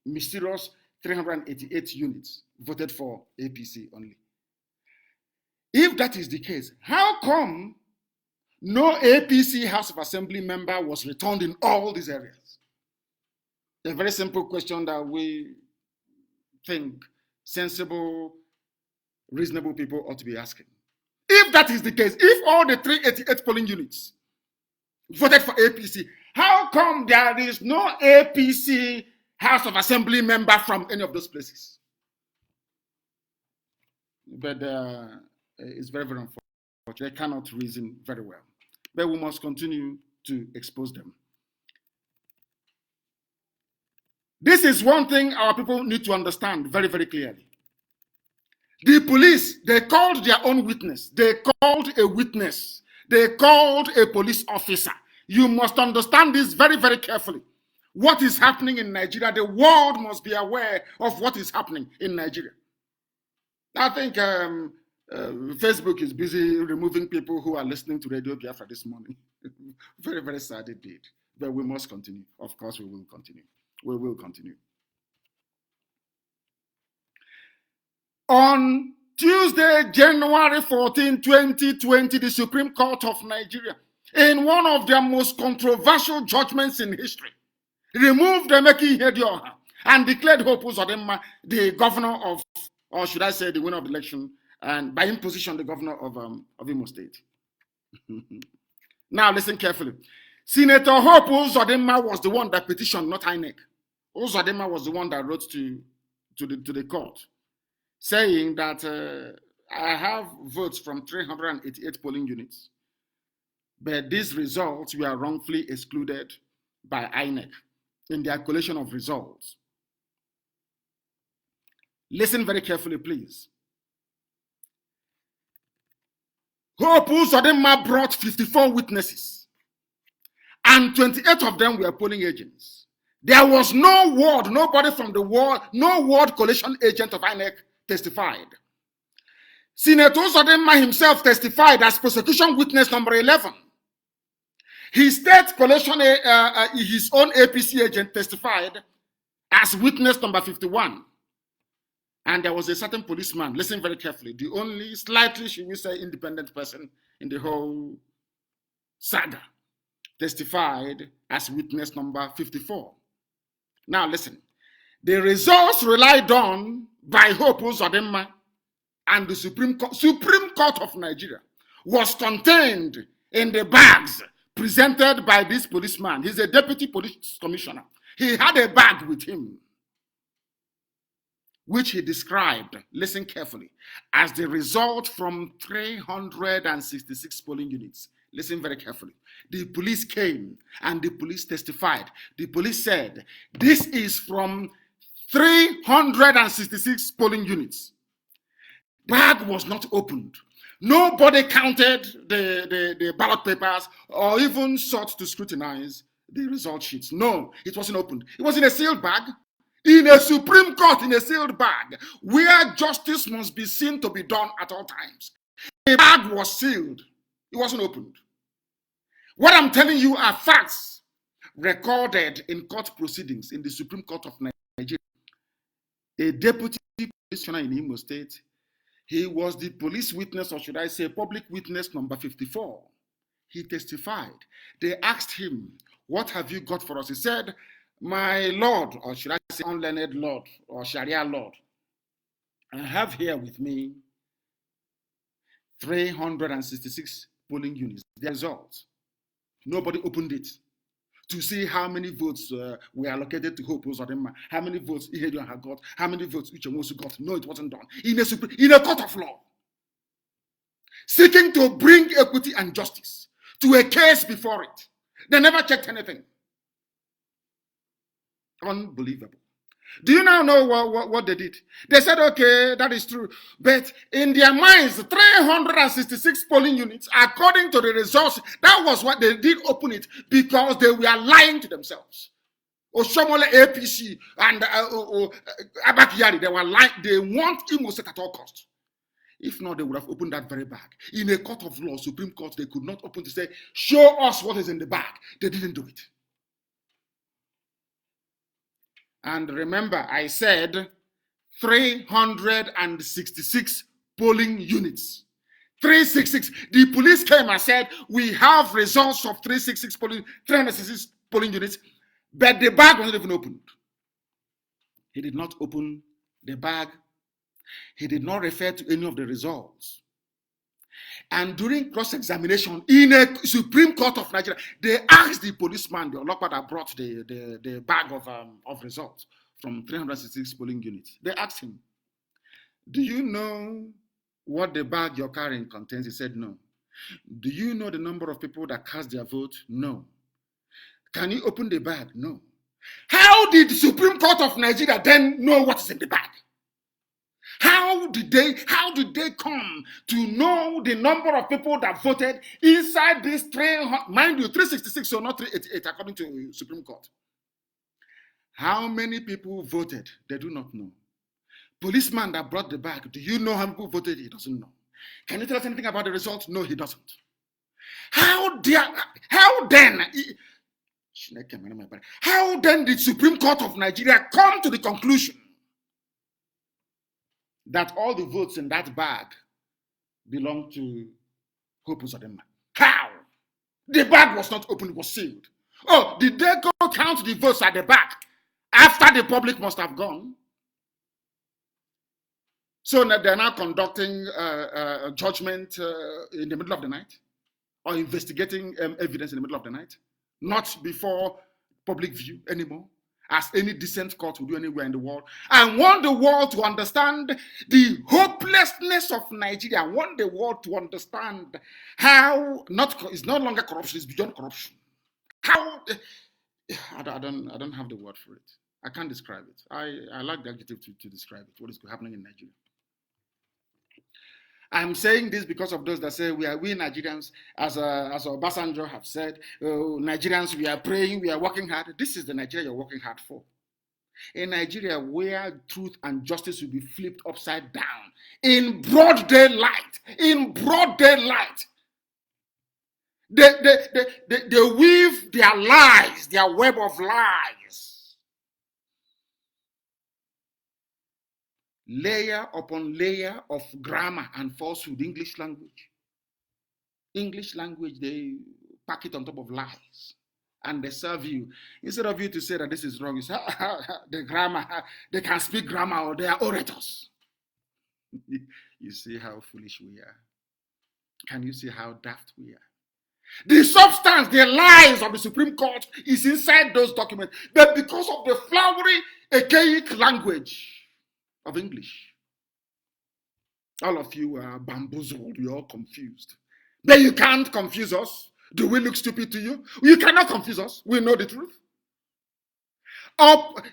mysterious 388 units voted for APC only. If that is the case, how come no APC House of Assembly member was returned in all these areas? A very simple question that we think sensible, reasonable people ought to be asking. If that is the case, if all the 388 polling units voted for APC, how come there is no APC House of Assembly member from any of those places? But it's very, very unfortunate. They cannot reason very well. But we must continue to expose them. This is one thing our people need to understand very, very clearly. The police, they called their own witness. They called a witness. They called a police officer. You must understand this very, very carefully. What is happening in Nigeria, the world must be aware of what is happening in Nigeria. I think Facebook is busy removing people who are listening to Radio Biafra this morning. Very, very sad indeed. But we must continue. Of course, we will continue. We will continue. On Tuesday, January 14, 2020, the Supreme Court of Nigeria, in one of their most controversial judgments in history, removed Emeki Ihedioha and declared Hope Uzodimma the governor of, or should I say the winner of the election, and by imposition, the governor of Imo State. Now listen carefully. Senator Hope Uzodimma was the one that petitioned, not INEC. Uzodimma was the one that wrote to the court, saying that I have votes from 388 polling units, but these results were wrongfully excluded by INEC in their collation of results. Listen very carefully, please. Hope Uzodimma brought 54 witnesses, and 28 of them were polling agents. There was no word, nobody from the ward, no word collation agent of INEC testified. Senator Uzodimma himself testified as prosecution witness number 11. His state collation, his own APC agent testified as witness number 51. And there was a certain policeman, listen very carefully, the only slightly, should we say, independent person in the whole saga, testified as witness number 54. Now listen, the results relied on by Hope Uzodimma and the Supreme Court of Nigeria was contained in the bags presented by this policeman. He's a deputy police commissioner. He had a bag with him, which he described, listen carefully, as the result from 366 polling units. Listen very carefully. The police came and the police testified. The police said, this is from 366 polling units. Bag was not opened. Nobody counted the ballot papers or even sought to scrutinize the result sheets. No, it wasn't opened. It was in a sealed bag. In a Supreme Court, in a sealed bag, where justice must be seen to be done at all times. The bag was sealed. It wasn't opened. What I'm telling you are facts recorded in court proceedings in the Supreme Court of Nigeria. A deputy commissioner in Imo State, He was the police witness, or should I say public witness number 54. He testified. They asked him, what have you got for us? He said, my Lord, or should I say unlearned Lord, or Sharia Lord, I have here with me 366 polling units. The results. Nobody opened it to see how many votes were allocated to Hope Uzodinma, how many votes Ihedioha had got, how many votes Uchemosu got. No, it wasn't done. In a court of law, seeking to bring equity and justice to a case before it. They never checked anything. Unbelievable. Do you now know what they did? They said, okay, that is true. But in their minds, 366 polling units, according to the results, that was what they did open it because they were lying to themselves. Oshomole APC and Abakiyari, they were lying. They want Imo State at all costs. If not, they would have opened that very bag. In a court of law, Supreme Court, they could not open to say, show us what is in the bag. They didn't do it. And remember, I said 366 polling units. 366. The police came and said, we have results of 366 polling units, but the bag was not even opened. He did not open the bag. He did not refer to any of the results. And during cross-examination in a Supreme Court of Nigeria, they asked the policeman, the Olokpa that brought the bag of results from 366 polling units. They asked him, do you know what the bag you're carrying contains? He said, no. Do you know the number of people that cast their vote? No. Can you open the bag? No. How did the Supreme Court of Nigeria then know what is in the bag? How did they come to know the number of people that voted inside this 366, so not 388, according to Supreme Court? How many people voted? They do not know. Policeman that brought the bag, do you know how many people voted? He doesn't know. Can you tell us anything about the results? No, he doesn't. How then did Supreme Court of Nigeria come to the conclusion that all the votes in that bag belong to Hope Uzodinma? How? The bag was not opened, it was sealed. Oh, did they go count the votes at the back after the public must have gone? So they're now conducting a judgment in the middle of the night, or investigating evidence in the middle of the night, not before public view anymore, as any decent court would do anywhere in the world. I want the world to understand the hopelessness of Nigeria. I want the world to understand how it's no longer corruption, it's beyond corruption. How I don't have the word for it. I can't describe it. I like the adjective to describe it, what is happening in Nigeria. I'm saying this because of those that say we Nigerians, as Obasanjo have said, Nigerians, we are praying, we are working hard. This is the Nigeria you're working hard for. A Nigeria where truth and justice will be flipped upside down in broad daylight. In broad daylight. They weave their lies, their web of lies. Layer upon layer of grammar and falsehood, English language. English language, they pack it on top of lies. And they serve you. Instead of you to say that this is wrong, you say, the grammar, they can speak grammar or they are orators. You see how foolish we are. Can you see how daft we are? The substance, the lies of the Supreme Court is inside those documents. But because of the flowery, archaic language of English, all of you are bamboozled, you're all confused. But you can't confuse us. Do we look stupid to you? You cannot confuse us. We know the truth. Up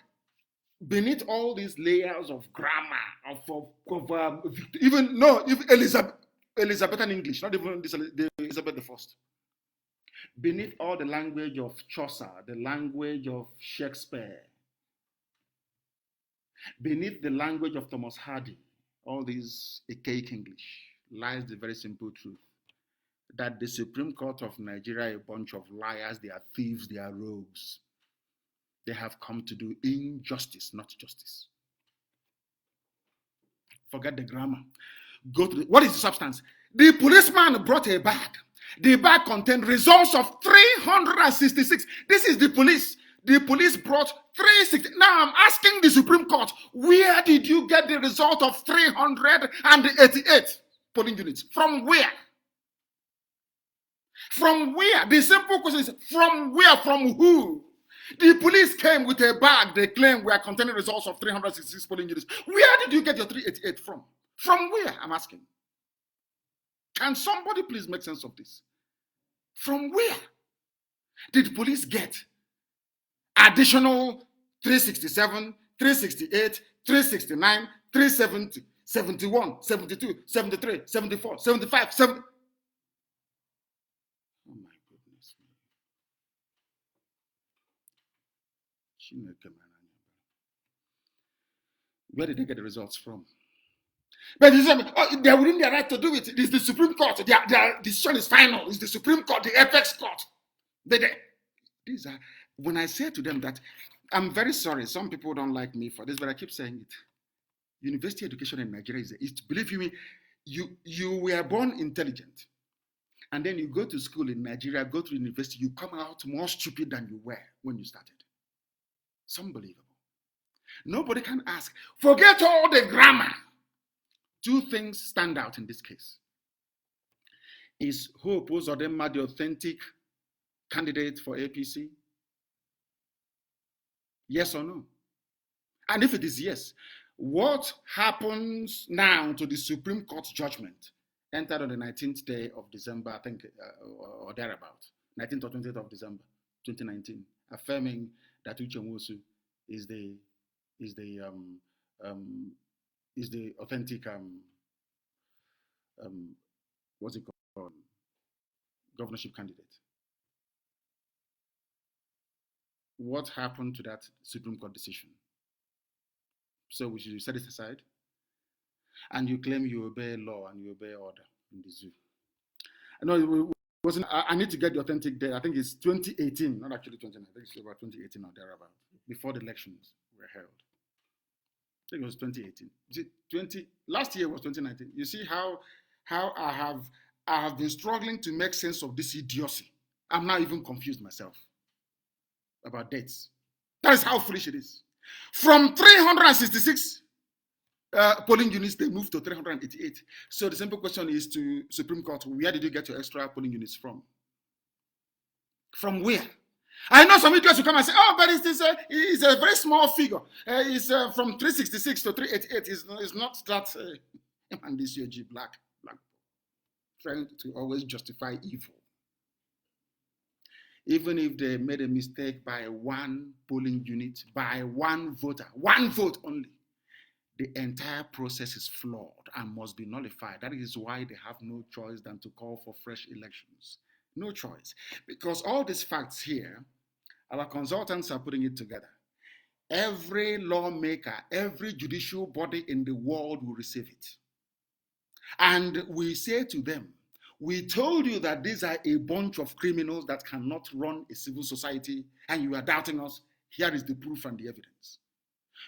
beneath all these layers of grammar, even Elizabethan English, not even the Elizabeth I. Beneath all the language of Chaucer, the language of Shakespeare, beneath the language of Thomas Hardy, all these archaic English, lies the very simple truth that the Supreme Court of Nigeria, a bunch of liars, they are thieves, they are rogues. They have come to do injustice, not justice. Forget the grammar. Go to what is the substance? The policeman brought a bag. The bag contained results of 366. This is the police. The police brought 360. Now I'm asking the Supreme Court, where did you get the result of 388 polling units? From where? From where? The simple question is, from where? From who? The police came with a bag they claim were containing results of 366 polling units. Where did you get your 388 from? From where? I'm asking. Can somebody please make sense of this? From where did police get additional 367, 368, 369, 370, 71, 72, 73, 74, 75, 70? Oh my goodness. Where did they get the results from? But you say, oh, they're within their right to do it. It is the Supreme Court. Their decision is final. It's the Supreme Court, the apex court. These are, when I say to them that, I'm very sorry, some people don't like me for this, but I keep saying it. University education in Nigeria is believe me, you were born intelligent. And then you go to school in Nigeria, go to university, you come out more stupid than you were when you started. It's unbelievable. Nobody can ask. Forget all the grammar. Two things stand out in this case. Is Hope Uzodimma the authentic candidate for APC? Yes or no? And if it is yes, what happens now to the Supreme Court judgment entered on the 19th day of December, I think, or thereabout, 19th or 20th of December, 2019, affirming that Uche Nwosu is the authentic what's it called, governorship candidate. What happened to that Supreme Court decision? So we should set it aside, and you claim you obey law and you obey order in the zoo. No, it wasn't. I need to get the authentic date. I think it's 2018, not actually 2019. I think it's about 2018 or thereabout, before the elections were held. I think it was 2018. Last year was 2019. You see how I have been struggling to make sense of this idiocy. I'm now even confused myself about dates. That is how foolish it is. From 366 polling units, they moved to 388. So the simple question is to Supreme Court, where did you get your extra polling units from? From where? I know some idiots will come and say, oh, but it's a very small figure. It's from 366 to 388. It's not that, and this UG black, trying to always justify evil. Even if they made a mistake by one polling unit, by one voter, one vote only, the entire process is flawed and must be nullified. That is why they have no choice than to call for fresh elections. No choice. Because all these facts here, our consultants are putting it together. Every lawmaker, every judicial body in the world will receive it. And we say to them, we told you that these are a bunch of criminals that cannot run a civil society, and you are doubting us. Here is the proof and the evidence.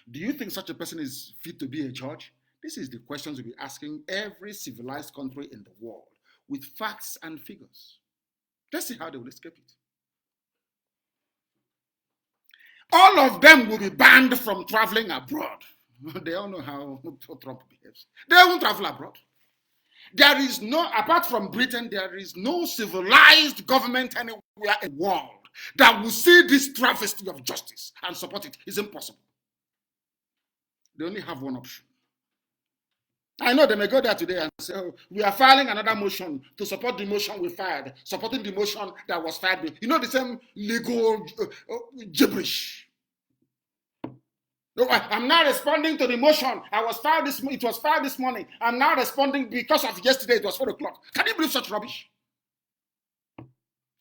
Do you think such a person is fit to be a judge? This is the questions we'll be asking every civilized country in the world with facts and figures. Let's see how they will escape it. All of them will be banned from traveling abroad. They all know how Trump behaves. They won't travel abroad. There is no, apart from Britain, there is no civilized government anywhere in the world that will see this travesty of justice and support it. It's impossible. They only have one option. I know they may go there today and say, oh, we are filing another motion to support the motion we filed, supporting the motion that was filed. You know, the same legal gibberish. No, I'm now responding to the motion. It was filed this morning. I'm now responding because of yesterday. It was 4 o'clock. Can you believe such rubbish?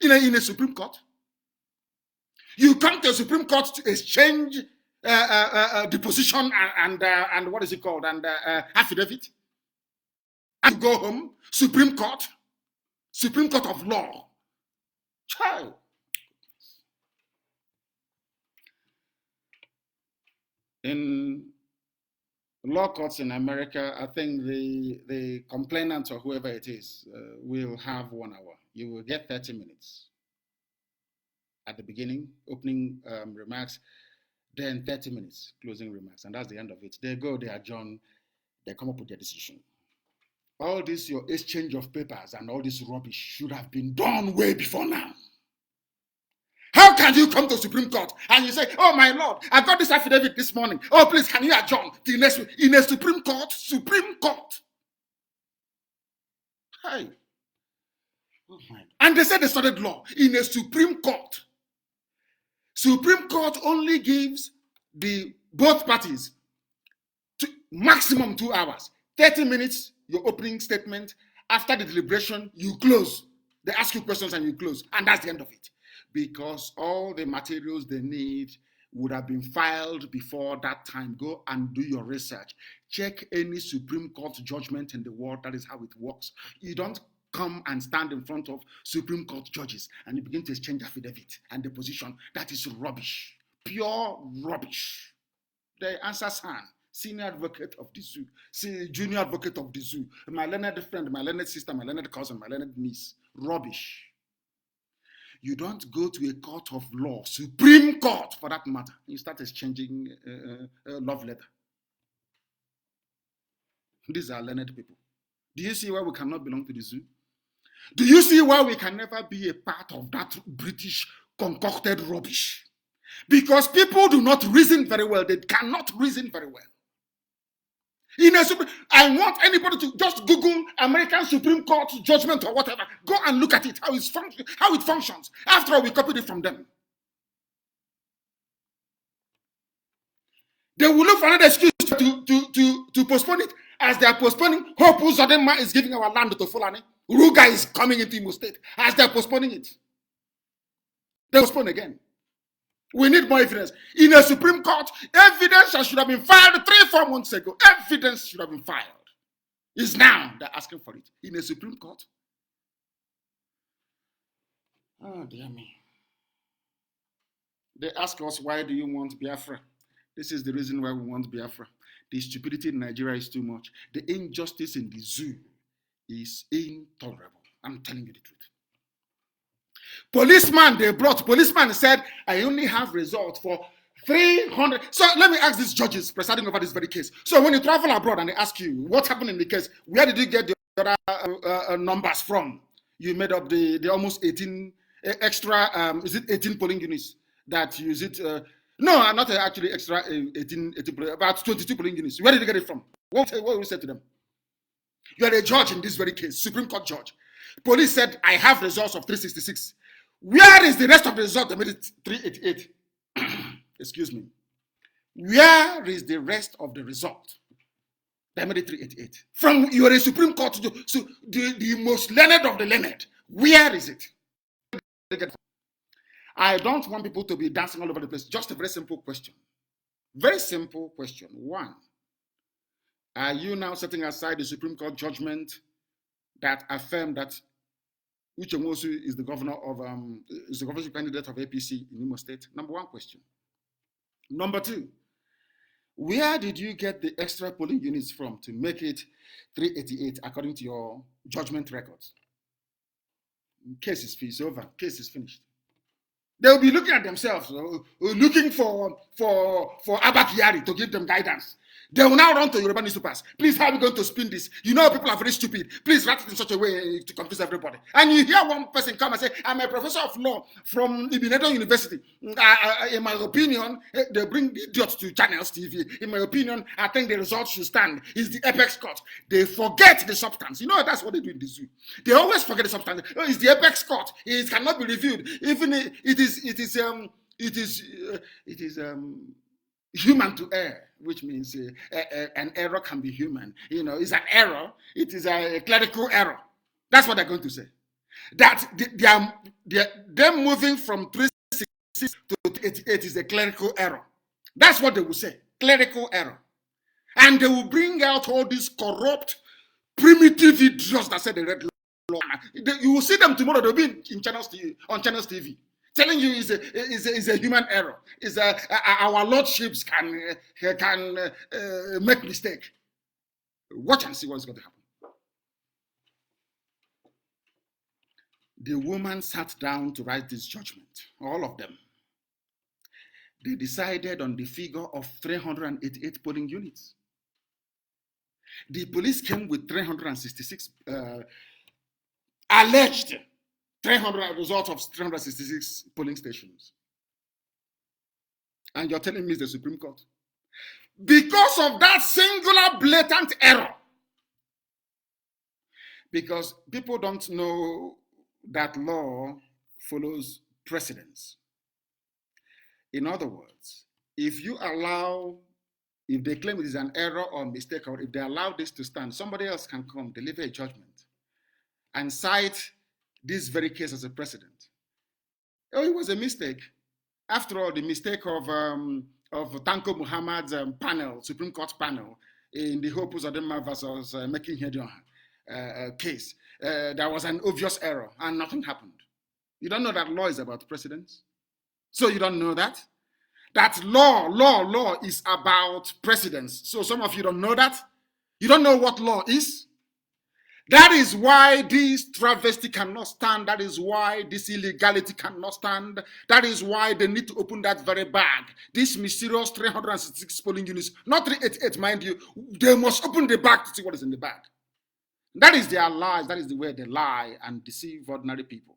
In a Supreme Court? You come to a Supreme Court to exchange the position and what is it called? And affidavit. And you go home. Supreme Court of law. Child. In law courts in America, I think the complainant or whoever it is will have 1 hour. You will get 30 minutes at the beginning, opening remarks, then 30 minutes, closing remarks, and that's the end of it. They go, they adjourn, they come up with their decision. All this, your exchange of papers and all this rubbish should have been done way before now. How can you come to Supreme Court and you say, oh my Lord, I got this affidavit this morning. Oh, please, can you adjourn the next week? In a Supreme Court? Supreme Court. Hey. Oh my. And they said they started law in a Supreme Court. Supreme Court only gives the both parties maximum 2 hours. 30 minutes, your opening statement. After the deliberation, you close. They ask you questions and you close. And that's the end of it. Because all the materials they need would have been filed before that time. Go and do your research. Check any Supreme Court judgment in the world. That is how it works. You don't come and stand in front of Supreme Court judges and you begin to exchange affidavit and the position. That is rubbish. Pure rubbish. The answer sign. Senior advocate of the zoo, junior advocate of the zoo, my learned friend, my learned sister, my learned cousin, my learned niece. Rubbish. You don't go to a court of law, Supreme Court for that matter. You start exchanging love letter. These are learned people. Do you see why we cannot belong to the zoo? Do you see why we can never be a part of that British concocted rubbish? Because people do not reason very well. They cannot reason very well. I want anybody to just Google American Supreme Court judgment or whatever. Go and look at it, how it functions. After all, we copied it from them. They will look for another excuse to postpone it. As they are postponing, Hope Uzodinma is giving our land to Fulani. Ruga is coming into Imo State. As they are postponing it, they postpone again. We need more evidence. In a Supreme Court, evidence that should have been filed 3-4 months ago. Evidence should have been filed. It's now they're asking for it. In a Supreme Court. Oh, dear me. They ask us, why do you want Biafra? This is the reason why we want Biafra. The stupidity in Nigeria is too much. The injustice in the zoo is intolerable. I'm telling you the truth. Policeman said, I only have results for 300. So let me ask these judges presiding over this very case. So when you travel abroad and they ask you, what happened in the case? Where did you get the other numbers from? You made up the almost 18 extra, is it 18 polling units that use it? No, not actually extra 18 about 22 polling units. Where did you get it from? What will you say to them? You are a judge in this very case, Supreme Court judge. Police said, I have results of 366. Where is the rest of the result? They made it 388. Excuse me. Where is the rest of the result? They made it 388. From you are a Supreme Court, so the most learned of the learned. Where is it? I don't want people to be dancing all over the place. Just a very simple question. Very simple question. One, are you now setting aside the Supreme Court judgment that affirmed that Uche Nwosu is the governor of is the governorship candidate of APC in Imo State? Number one question. Number two, where did you get the extra polling units from to make it 388 according to your judgment records? Case is over. Case is finished. They will be looking at themselves, looking for Abba Kyari to give them guidance. They will now run to Yoruba newspapers. Please, how are we going to spin this? You know people are very stupid. Please write it in such a way to confuse everybody. And you hear one person come and say, I'm a professor of law from Ibinedo University. In my opinion, they bring idiots to Channels TV. In my opinion, I think the results should stand. It's the apex court. They forget the substance. You know, that's what they do in the zoo. They always forget the substance. Oh, it's the apex court. It cannot be reviewed. Even it is human to err, which means an error can be human. You know, it's an error. It is a clerical error. That's what they're going to say. That them moving from 366 to 88 is a clerical error. That's what they will say. Clerical error. And they will bring out all these corrupt, primitive idiots that said they read law. You will see them tomorrow. They'll be in on Channels TV. Telling you is a human error. Our lordships can make mistake. Watch and see what's going to happen. The woman sat down to write this judgment, all of them. They decided on the figure of 388 polling units. The police came with 366 alleged 300 results of 366 polling stations. And you're telling me it's the Supreme Court? Because of that singular blatant error. Because people don't know that law follows precedence. In other words, if they claim it is an error or mistake, or if they allow this to stand, somebody else can come, deliver a judgment, and cite this very case as a precedent. Oh, it was a mistake. After all, the mistake of Tanko Muhammad's panel, Supreme Court panel, in the Hope Uzodinma versus Making Hedon case, there was an obvious error and nothing happened. You don't know that law is about precedence? So you don't know that? That law is about precedence. So some of you don't know that? You don't know what law is? That is why this travesty cannot stand. That is why this illegality cannot stand. That is why they need to open that very bag. This mysterious 366 polling units, not 388, mind you. They must open the bag to see what is in the bag. That is their lies. That is the way they lie and deceive ordinary people.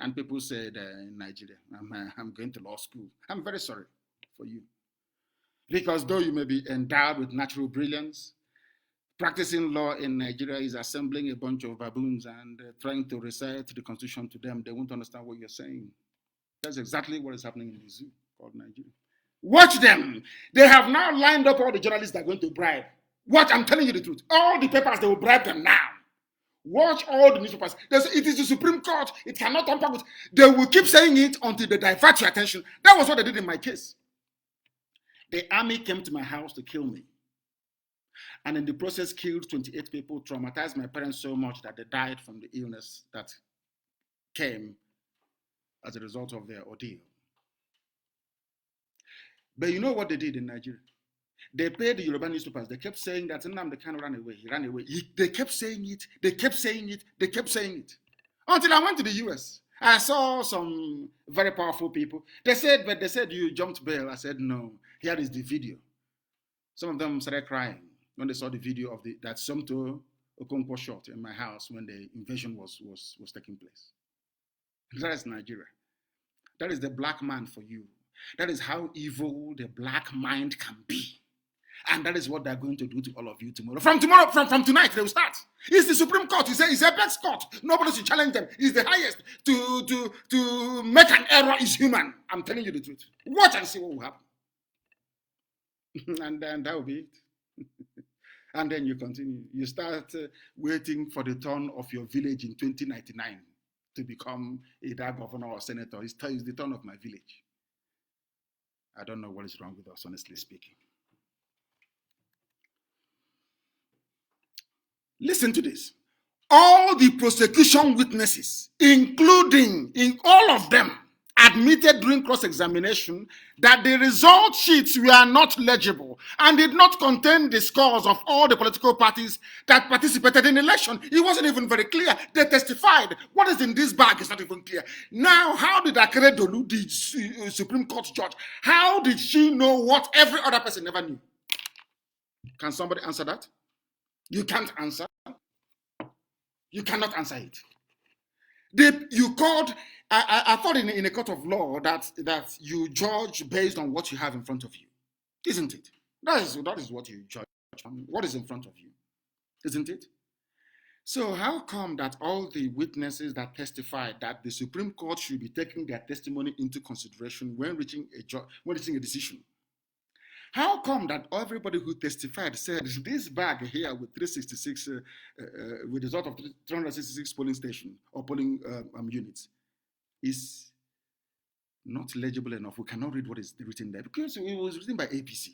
And people said in Nigeria, I'm going to law school. I'm very sorry for you. Because though you may be endowed with natural brilliance, practicing law in Nigeria is assembling a bunch of baboons and trying to recite the constitution to them. They won't understand what you're saying. That's exactly what is happening in the zoo called Nigeria. Watch them. They have now lined up all the journalists that are going to bribe. Watch, I'm telling you the truth. All the papers, they will bribe them now. Watch all the newspapers. It is the Supreme Court. It cannot tamper with. They will keep saying it until they divert your attention. That was what they did in my case. The army came to my house to kill me. And in the process, killed 28 people, traumatized my parents so much that they died from the illness that came as a result of their ordeal. But you know what they did in Nigeria? They paid the Yoruba newspapers. They kept saying that Nnamdi Kanu ran away. He ran away. They kept saying it. They kept saying it. They kept saying it. Until I went to the US. I saw some very powerful people. They said you jumped bail. I said, no. Here is the video. Some of them started crying when they saw the video of that Somto Okonkwo shot in my house when the invasion was taking place. That is Nigeria. That is the black man for you. That is how evil the black mind can be. And that is what they're going to do to all of you tomorrow. From tonight, they will start. It's the Supreme Court. It's apex court. Nobody should challenge them. It's the highest. To make an error is human. I'm telling you the truth. Watch and see what will happen. And then that will be it. And then you continue. You start waiting for the turn of your village in 2099 to become either governor or senator. It's the turn of my village. I don't know what is wrong with us, honestly speaking. Listen to this. All the prosecution witnesses, including all of them, admitted during cross-examination that the result sheets were not legible and did not contain the scores of all the political parties that participated in the election. It wasn't even very clear. They testified. What is in this bag is not even clear. Now, how did Akere Dolu, the Supreme Court judge, how did she know what every other person never knew? Can somebody answer that? You can't answer. You cannot answer it. You called. I thought in a court of law that you judge based on what you have in front of you, isn't it? That is what you judge. What is in front of you, isn't it? So how come that all the witnesses that testified that the Supreme Court should be taking their testimony into consideration when reaching a decision? How come that everybody who testified said this bag here with 366, with the result of 366 polling stations or polling units is not legible enough? We cannot read what is written there because it was written by APC.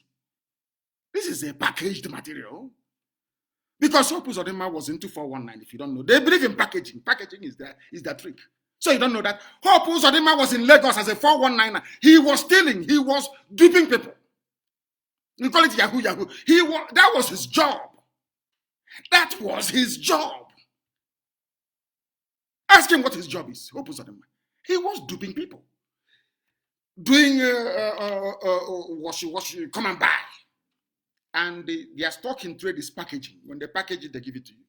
This is a packaged material. Because Hope Uzodinma was into 419, if you don't know. They believe in packaging. Packaging is their trick. So you don't know that Hope Uzodinma was in Lagos as a 419er. He was stealing. He was duping people. You call it Yahoo Yahoo. That was his job. That was his job. Ask him what his job is. Hope Uzodinma. He was duping people. Doing wash, come and buy. And their stock in trade is packaging. When they package it, they give it to you.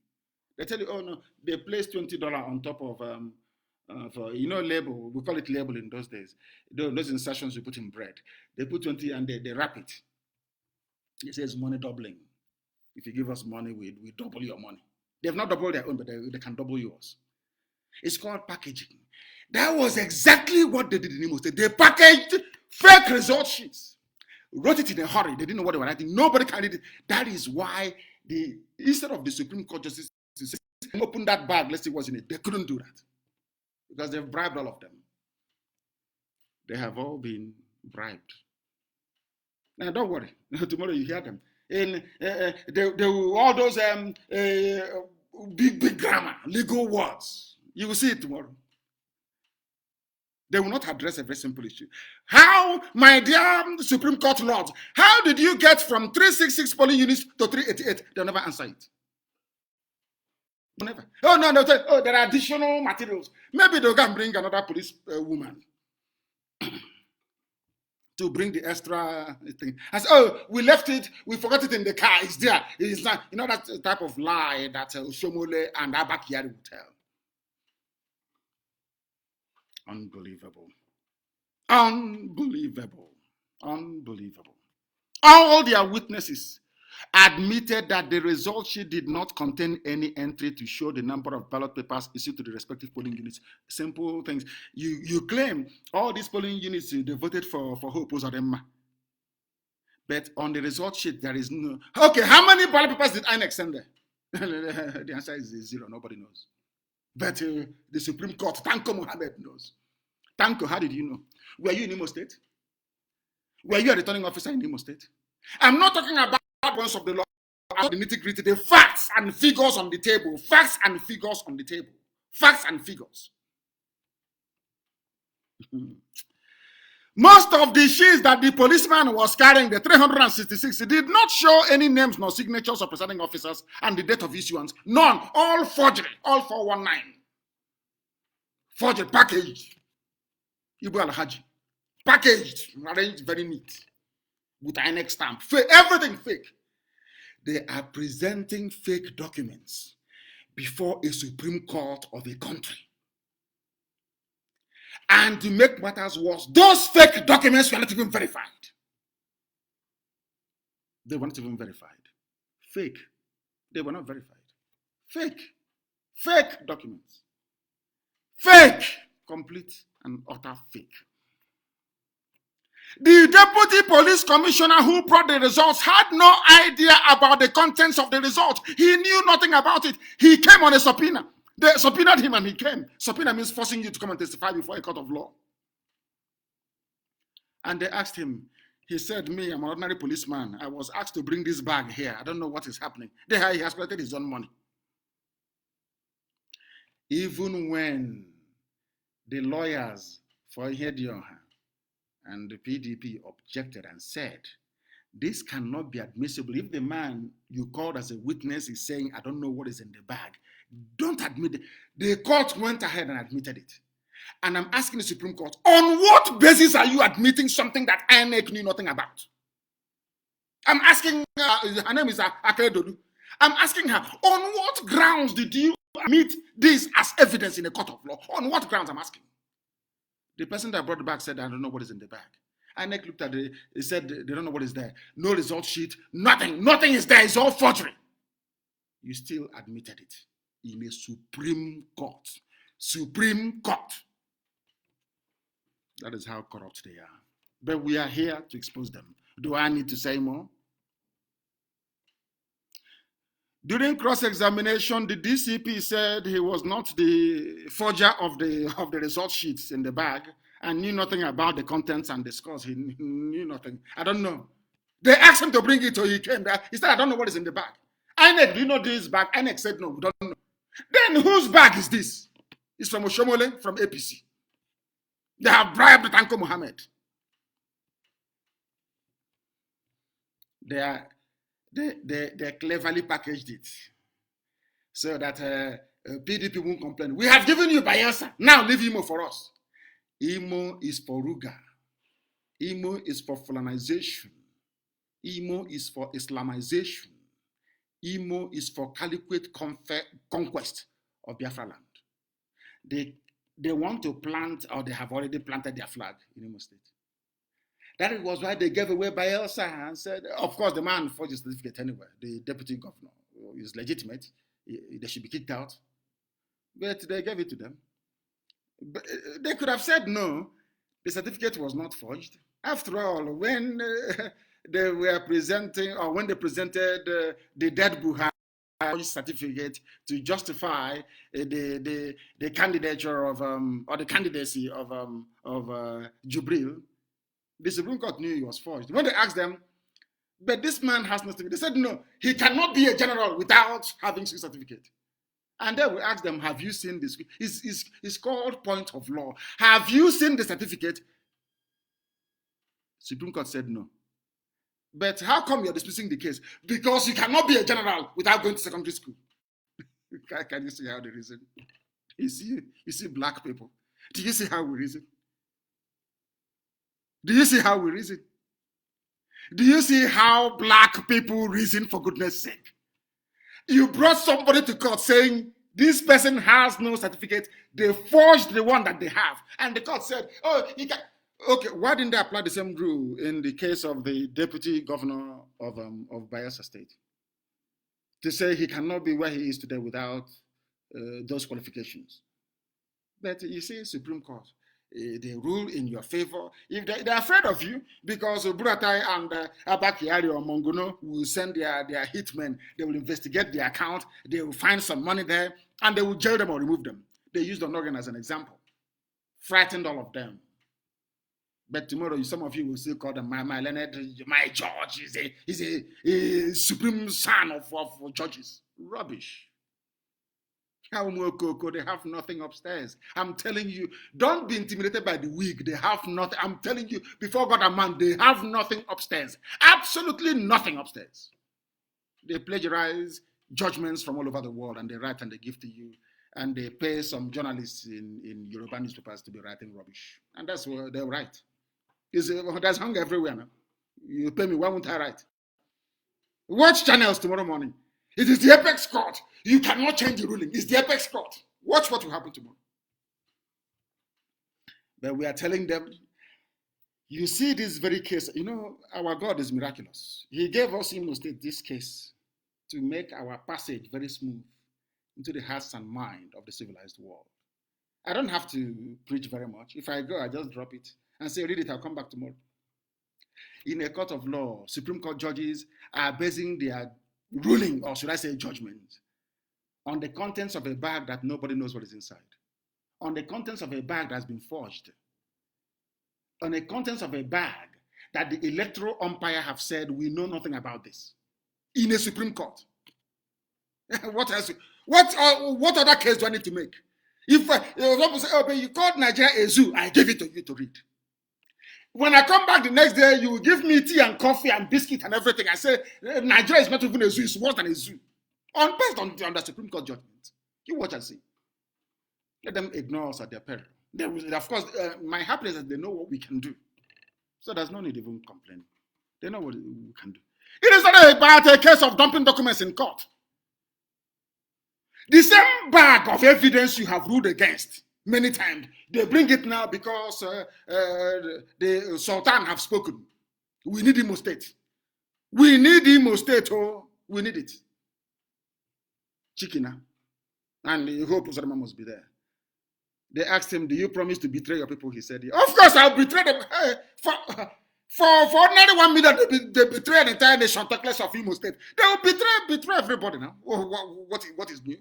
They tell you, oh no, they place $20 on top of label. We call it label in those days. Those insertions you put in bread. They put 20 and they wrap it. It says money doubling. If you give us money, we double your money. They have not doubled their own, but they can double yours. It's called packaging. That was exactly what they did in Imo State. They packaged fake result sheets, wrote it in a hurry. They didn't know what they were writing. Nobody can read it. That is why instead of the Supreme Court justice open that bag, let's see what's in it. They couldn't do that because they've bribed all of them. They have all been bribed. Now, don't worry. Tomorrow you hear them. In all those big grammar, legal words. You will see it tomorrow. They will not address a very simple issue. How, my dear Supreme Court lords, how did you get from 366 polling units to 388? They'll never answer it. Never. Oh, no. Oh, there are additional materials. Maybe they'll go and bring another police woman to bring the extra thing. I said, oh, we left it, we forgot it in the car. It's there. It's not, that type of lie that Shomole and Abakari will tell. Unbelievable. Unbelievable. Unbelievable. All their witnesses admitted that the result sheet did not contain any entry to show the number of ballot papers issued to the respective polling units. Simple things. You claim all these polling units they voted for Hope Uzodinma. But on the result sheet, there is no. Okay, how many ballot papers did INEC send there? The answer is 0. Nobody knows. But the Supreme Court, Tanko Mohammed knows. Tanko, how did you know? Were you in Imo State? Were you a returning officer in Imo State? I'm not talking about points of the law, the nitty-gritty, the facts and figures on the table. Facts and figures on the table. Facts and figures. Most of the sheets that the policeman was carrying, the 366, did not show any names nor signatures of presiding officers and the date of issuance. None. All forgery. All 419. Forgery. Packaged. Ibu Al-Haji. Packaged. Arranged very neat. With INEC stamp. Fake. Everything fake. They are presenting fake documents before a Supreme Court of a country. And to make matters worse, those fake documents were not even verified. They were not even verified. Fake. They were not verified. Fake. Fake documents. Fake. Complete and utter fake. The deputy police commissioner who brought the results had no idea about the contents of the result. He knew nothing about it. He came on a subpoena. They subpoenaed him and he came. Subpoena means forcing you to come and testify before a court of law. And they asked him. He said, me, I'm an ordinary policeman. I was asked to bring this bag here. I don't know what is happening. He has collected his own money. Even when the lawyers for Hedionha and the PDP objected and said, this cannot be admissible. If the man you called as a witness is saying, I don't know what is in the bag, don't admit it. The court went ahead and admitted it. And I'm asking the Supreme Court, on what basis are you admitting something that INEC knew nothing about? I'm asking, her name is Akedodu. I'm asking her, on what grounds did you admit this as evidence in a court of law? On what grounds, I'm asking? The person that brought the bag said, I don't know what is in the bag. INEC looked at it, he said, they don't know what is there. No result sheet, nothing. Nothing is there. It's all forgery. You still admitted it in a Supreme Court. Supreme Court. That is how corrupt they are. But we are here to expose them. Do I need to say more? During cross-examination, the DCP said he was not the forger of the result sheets in the bag and knew nothing about the contents and the scores. He knew nothing. I don't know. They asked him to bring it, so he came there. He said, I don't know what is in the bag. INEC, do you know this bag? INEC said, no, we don't know. Then whose bag is this? It's from Oshomole, from APC. They have bribed Tanko Mohammed. They cleverly packaged it so that PDP won't complain. We have given you Bayelsa. Now leave Imo for us. Imo is for Ruga. Imo is for Fulanization. Imo is for Islamization. Imo is for caliquate conquest of Biafra land. They want to plant, or they have already planted their flag in Imo State. That was why they gave away Bayelsa and said, of course, the man forged his certificate anyway. The deputy governor is legitimate. They should be kicked out. But they gave it to them. But they could have said no, the certificate was not forged. After all, when they were presenting, or when they presented the dead Buhari certificate to justify the candidature of, or the candidacy of Jubril, the Supreme Court knew he was forged. When they asked them, but this man has no certificate, they said no, he cannot be a general without having a certificate. And then we asked them, have you seen this? It's called point of law. Have you seen the certificate? Supreme Court said no. But how come you're dismissing the case? Because you cannot be a general without going to secondary school. Can you see how they reason? You see black people. Do you see how we reason? Do you see how we reason? Do you see how black people reason, for goodness sake? You brought somebody to court saying this person has no certificate. They forged the one that they have. And the court said, oh, he can. Okay, why didn't they apply the same rule in the case of the deputy governor of Bayelsa State? To say he cannot be where he is today without those qualifications. But you see, Supreme Court, they rule in your favor. If they're afraid of you, because Buratai and Abakiari or Mongono will send their hitmen, they will investigate the account, they will find some money there, and they will jail them or remove them. They used Onogan as an example. Frightened all of them. But tomorrow, some of you will still call them my Leonard, my George. He's a supreme son of judges. Rubbish. They have nothing upstairs. I'm telling you, don't be intimidated by the wig. They have nothing. I'm telling you, before God and man, they have nothing upstairs. Absolutely nothing upstairs. They plagiarize judgments from all over the world, and they write and they give to you. And they pay some journalists in Yoruba newspapers to be writing rubbish. And that's what they write. There's hunger everywhere now. You pay me, why won't I write? Watch channels tomorrow morning. It is the apex court. You cannot change the ruling. It's the apex court. Watch what will happen tomorrow. But we are telling them, you see this very case, you know, our God is miraculous. He gave us Imo State this case to make our passage very smooth into the hearts and mind of the civilized world. I don't have to preach very much. If I go, I just drop it and say, read it, I'll come back tomorrow. In a court of law, Supreme Court judges are basing their ruling, or should I say judgment, on the contents of a bag that nobody knows what is inside, on the contents of a bag that's been forged, on the contents of a bag that the electoral umpire have said, we know nothing about this, in a Supreme Court. What else? What other case do I need to make? If someone say, oh, but you called Nigeria a zoo, I gave it to you to read. When I come back the next day, you will give me tea and coffee and biscuit and everything. I say, Nigeria is not even a zoo, it's worse than a zoo. Based on the Supreme Court judgment. You watch and see. Let them ignore us at their peril. Of course, my happiness is that they know what we can do. So there's no need even complaining. They know what we can do. It is not about a case of dumping documents in court. The same bag of evidence you have ruled against many times, they bring it now because the Sultan have spoken. We need Imo State. We need Imo State. Oh, we need it. Chikina. And the whole President must be there. They asked him, do you promise to betray your people? He said, of course I'll betray them. Hey, for ordinary 1 million, they betray an entire nation, talk less of Imo State. They will betray everybody now. What is new?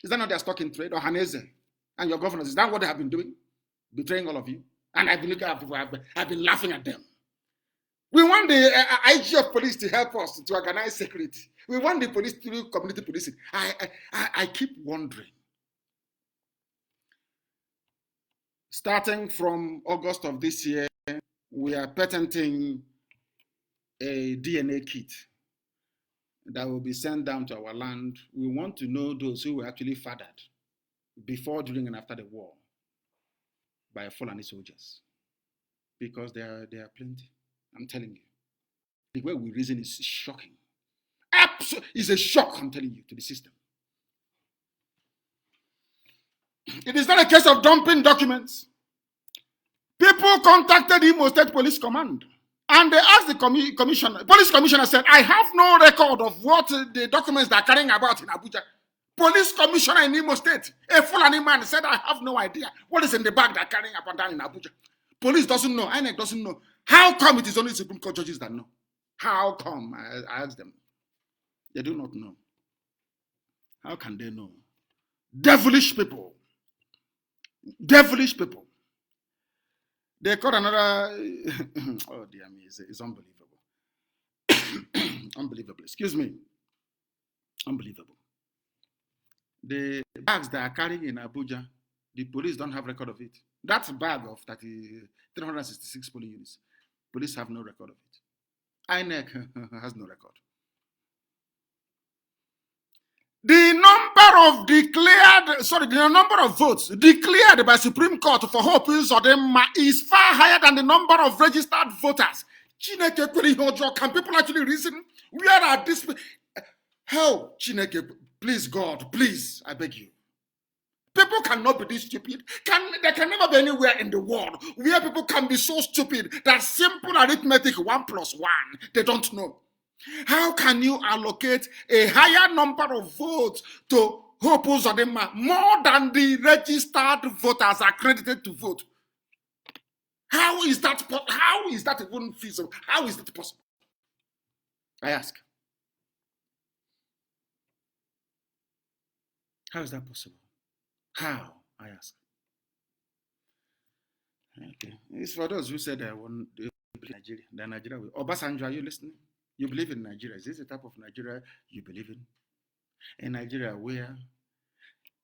Is that not their stock in trade? Or Haneze and your governors? Is that what they have been doing? Betraying all of you? And I've been looking at people, I've been laughing at them. We want the IG of police to help us to organize security. We want the police to do community policing. I keep wondering. Starting from August of this year, we are patenting a DNA kit that will be sent down to our land. We want to know those who were actually fathered before, during, and after the war by Fulani soldiers, because there are plenty. I'm telling you, the way we reason is shocking. It's a shock, I'm telling you, to the system. It is not a case of dumping documents. People contacted the Imo State Police Command and they asked the commissioner. Police commissioner said, I have no record of what the documents they are carrying about in Abuja. Police commissioner in Imo State, a Fulani man, said, I have no idea what is in the bag they're carrying up and down in Abuja. Police doesn't know, INEC doesn't know. How come it is only Supreme Court judges that know? How come? I asked them. They do not know. How can they know? Devilish people. Devilish people. They caught another. Oh dear me, it's unbelievable. Unbelievable. Excuse me. Unbelievable. The bags that are carrying in Abuja, the police don't have record of it. That's a bag of 366 polling units. Police have no record of it. INEC has no record. The number of votes declared by Supreme Court for Hope Uzodimma is far higher than the number of registered voters. Can people actually reason? Where are these people? How, Chineke, please, God, please, I beg you. People cannot be this stupid. There can never be anywhere in the world where people can be so stupid that simple arithmetic 1 + 1, they don't know. How can you allocate a higher number of votes to Hope Uzodimma more than the registered voters accredited to vote? How is that even feasible? How is that possible? I ask. How is that possible? How? I ask. Okay. It's for those who said they want to believe in Nigeria. The Nigeria will. Obasanjo, are you listening? You believe in Nigeria? Is this the type of Nigeria you believe in? A Nigeria where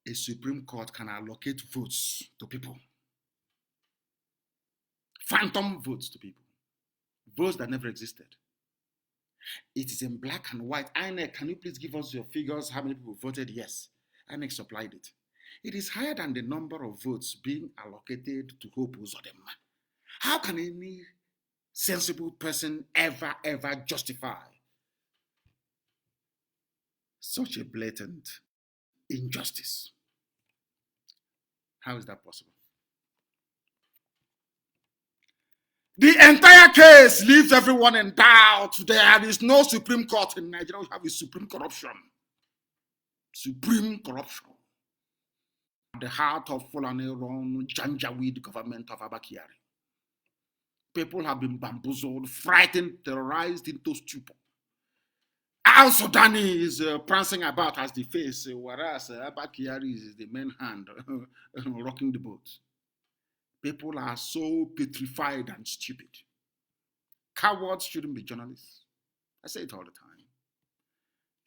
a Supreme Court can allocate votes to people. Phantom votes to people. Votes that never existed. It is in black and white. INEC, can you please give us your figures? How many people voted? Yes. INEC supplied it. It is higher than the number of votes being allocated to Hope Uzodimma. How can any sensible person ever justify such a blatant injustice? How is that possible? The entire case leaves everyone in doubt. There is no Supreme Court in Nigeria. We have a supreme corruption. Supreme corruption. At the heart of Fulani-run Janjaweed government of Abba Kyari. People have been bamboozled, frightened, terrorized into stupor. Al Sudani is prancing about as the face, whereas Abba Kyari is the main hand rocking the boat. People are so petrified and stupid. Cowards shouldn't be journalists. I say it all the time.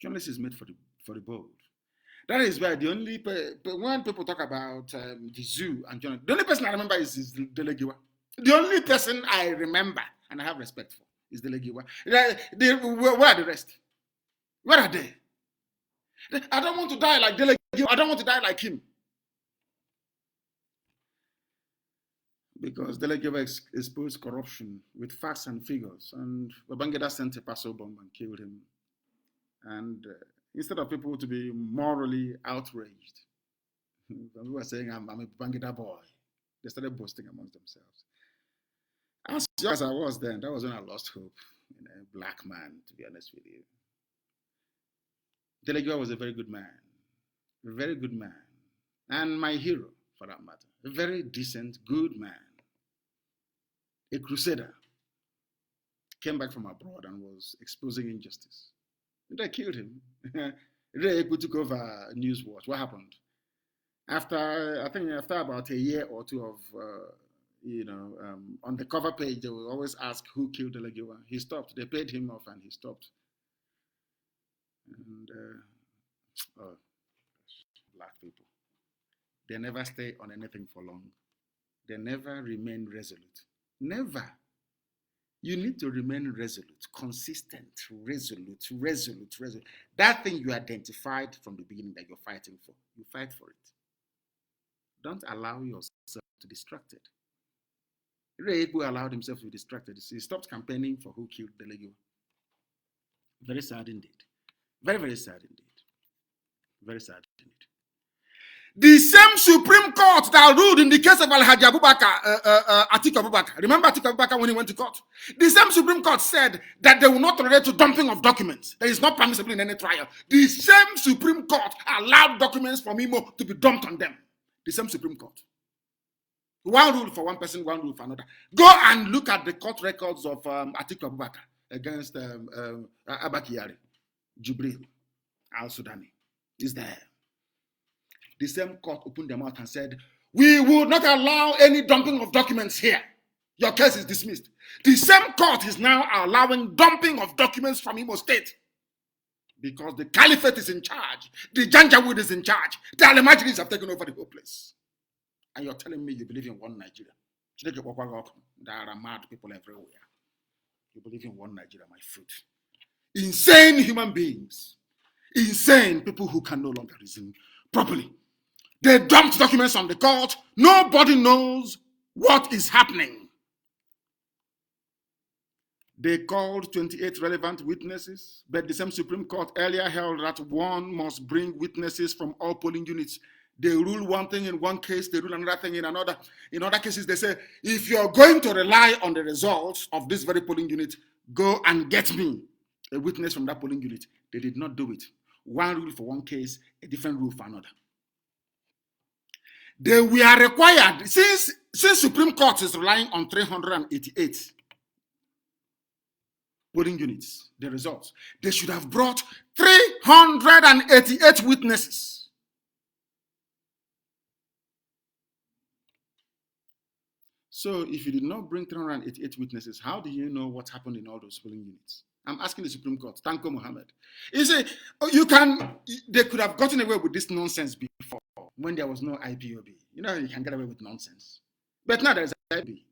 Journalists is made for the bold. That is why the only when people talk about the zoo and journalists, the only person I remember is Delegiwa. The only person I remember and I have respect for is Delegiwa. Where are the rest? Where are they? I don't want to die like Delegiwa. I don't want to die like him. Because Delegiwa exposed corruption with facts and figures, and Babangida sent a parcel bomb and killed him. And instead of people to be morally outraged, people were saying, I'm a Babangida boy. They started boasting amongst themselves. As young as I was then, that was when I lost hope in a black man, to be honest with you. Delegiwa was a very good man. A very good man. And my hero, for that matter. A very decent, good man. A crusader. Came back from abroad and was exposing injustice. They killed him. They took over Newswatch. What happened? After about a year or two of, on the cover page, they will always ask who killed Delegiwa. He stopped. They paid him off and he stopped. And, black people. They never stay on anything for long. they never remain resolute. Never. You need to remain resolute, consistent, resolute. That thing you identified from the beginning that you're fighting for, you fight for it. Don't allow yourself to be distracted. Rebu allowed himself to be distracted. He stopped campaigning for who killed the Legio. Very sad indeed. Very, very sad indeed. Very sad indeed. The same Supreme Court that ruled in the case of Al-Hajj Abubakar, Atiku Abubakar. Remember Atiku Abubakar when he went to court? The same Supreme Court said that they will not tolerate to dumping of documents. That is not permissible in any trial. The same Supreme Court allowed documents from Imo to be dumped on them. The same Supreme Court. One rule for one person, one rule for another. Go and look at the court records of Atiku Abubakar against Abakari, Jubril, Al-Sudani. Is there. The same court opened their mouth and said, we will not allow any dumping of documents here. Your case is dismissed. The same court is now allowing dumping of documents from Imo State because the caliphate is in charge. The Janjaweed is in charge. The Al-Majris have taken over the whole place. And you're telling me you believe in one Nigeria. There are mad people everywhere. You believe in one Nigeria, my fruit. Insane human beings. Insane people who can no longer reason properly. They dumped documents on the court. Nobody knows what is happening. They called 28 relevant witnesses, but the same Supreme Court earlier held that one must bring witnesses from all polling units. They rule one thing in one case, they rule another thing in another. In other cases, they say, if you're going to rely on the results of this very polling unit, go and get me a witness from that polling unit. They did not do it. One rule for one case, a different rule for another. They were required, since Supreme Court is relying on 388 polling units, the results, they should have brought 388 witnesses. So if you did not bring 388 witnesses, how do you know what happened in all those polling units? I'm asking the Supreme Court, Tanko Mohammed. You see, they could have gotten away with this nonsense before when there was no IPOB. You know, you can get away with nonsense. But now there's IPOB.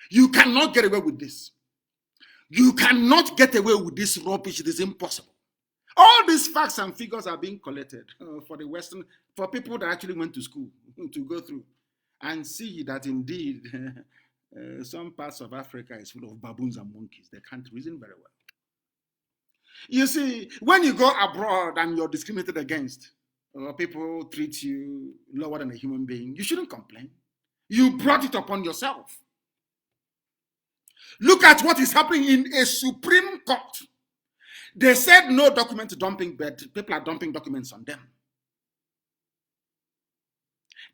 You cannot get away with this. You cannot get away with this rubbish. It is impossible. All these facts and figures are being collected for people that actually went to school to go through and see that indeed some parts of Africa is full of baboons and monkeys. They can't reason very well. You see, when you go abroad and you're discriminated against, or people treat you lower than a human being, you shouldn't complain. You brought it upon yourself. Look at what is happening in a Supreme Court. They said no document dumping, but people are dumping documents on them.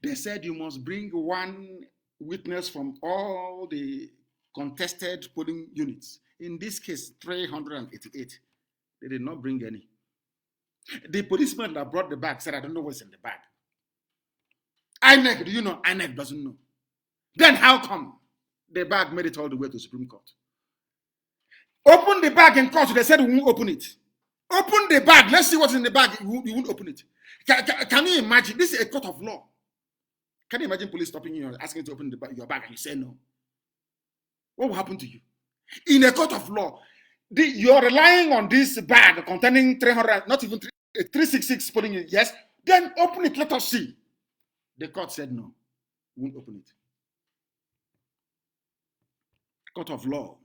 They said you must bring one witness from all the contested polling units. In this case, 388. They did not bring any. The policeman that brought the bag said, I don't know what's in the bag. INEC, do you know? INEC doesn't know. Then how come the bag made it all the way to Supreme Court? Open the bag in court. They said we won't open it. Open the bag. Let's see what's in the bag. You won't open it. Can you imagine? This is a court of law. Can you imagine police stopping you and asking you to open your bag and you say no? What will happen to you? In a court of law, you're relying on this bag containing 300, not even 366 polling units. Yes, then open it. Let us see. The court said no. Won't open it. Court of law.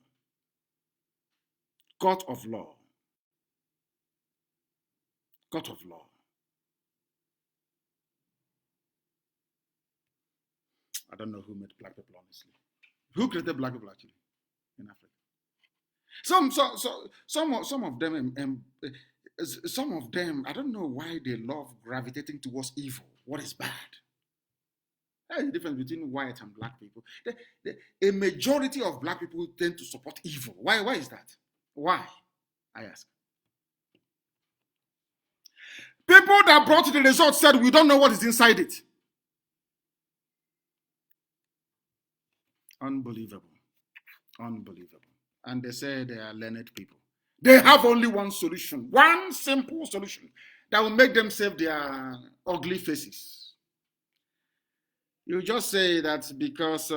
Court of law. Court of law. I don't know who made black people, honestly. Who created black people actually in Africa? Some of them, I don't know why they love gravitating towards evil. What is bad? That's the difference between white and black people. A majority of black people tend to support evil. Why is that? Why? I ask. People that brought the results said we don't know what is inside it. Unbelievable. Unbelievable. And they say they are learned people. They have only one solution, one simple solution that will make them save their ugly faces. You just say that because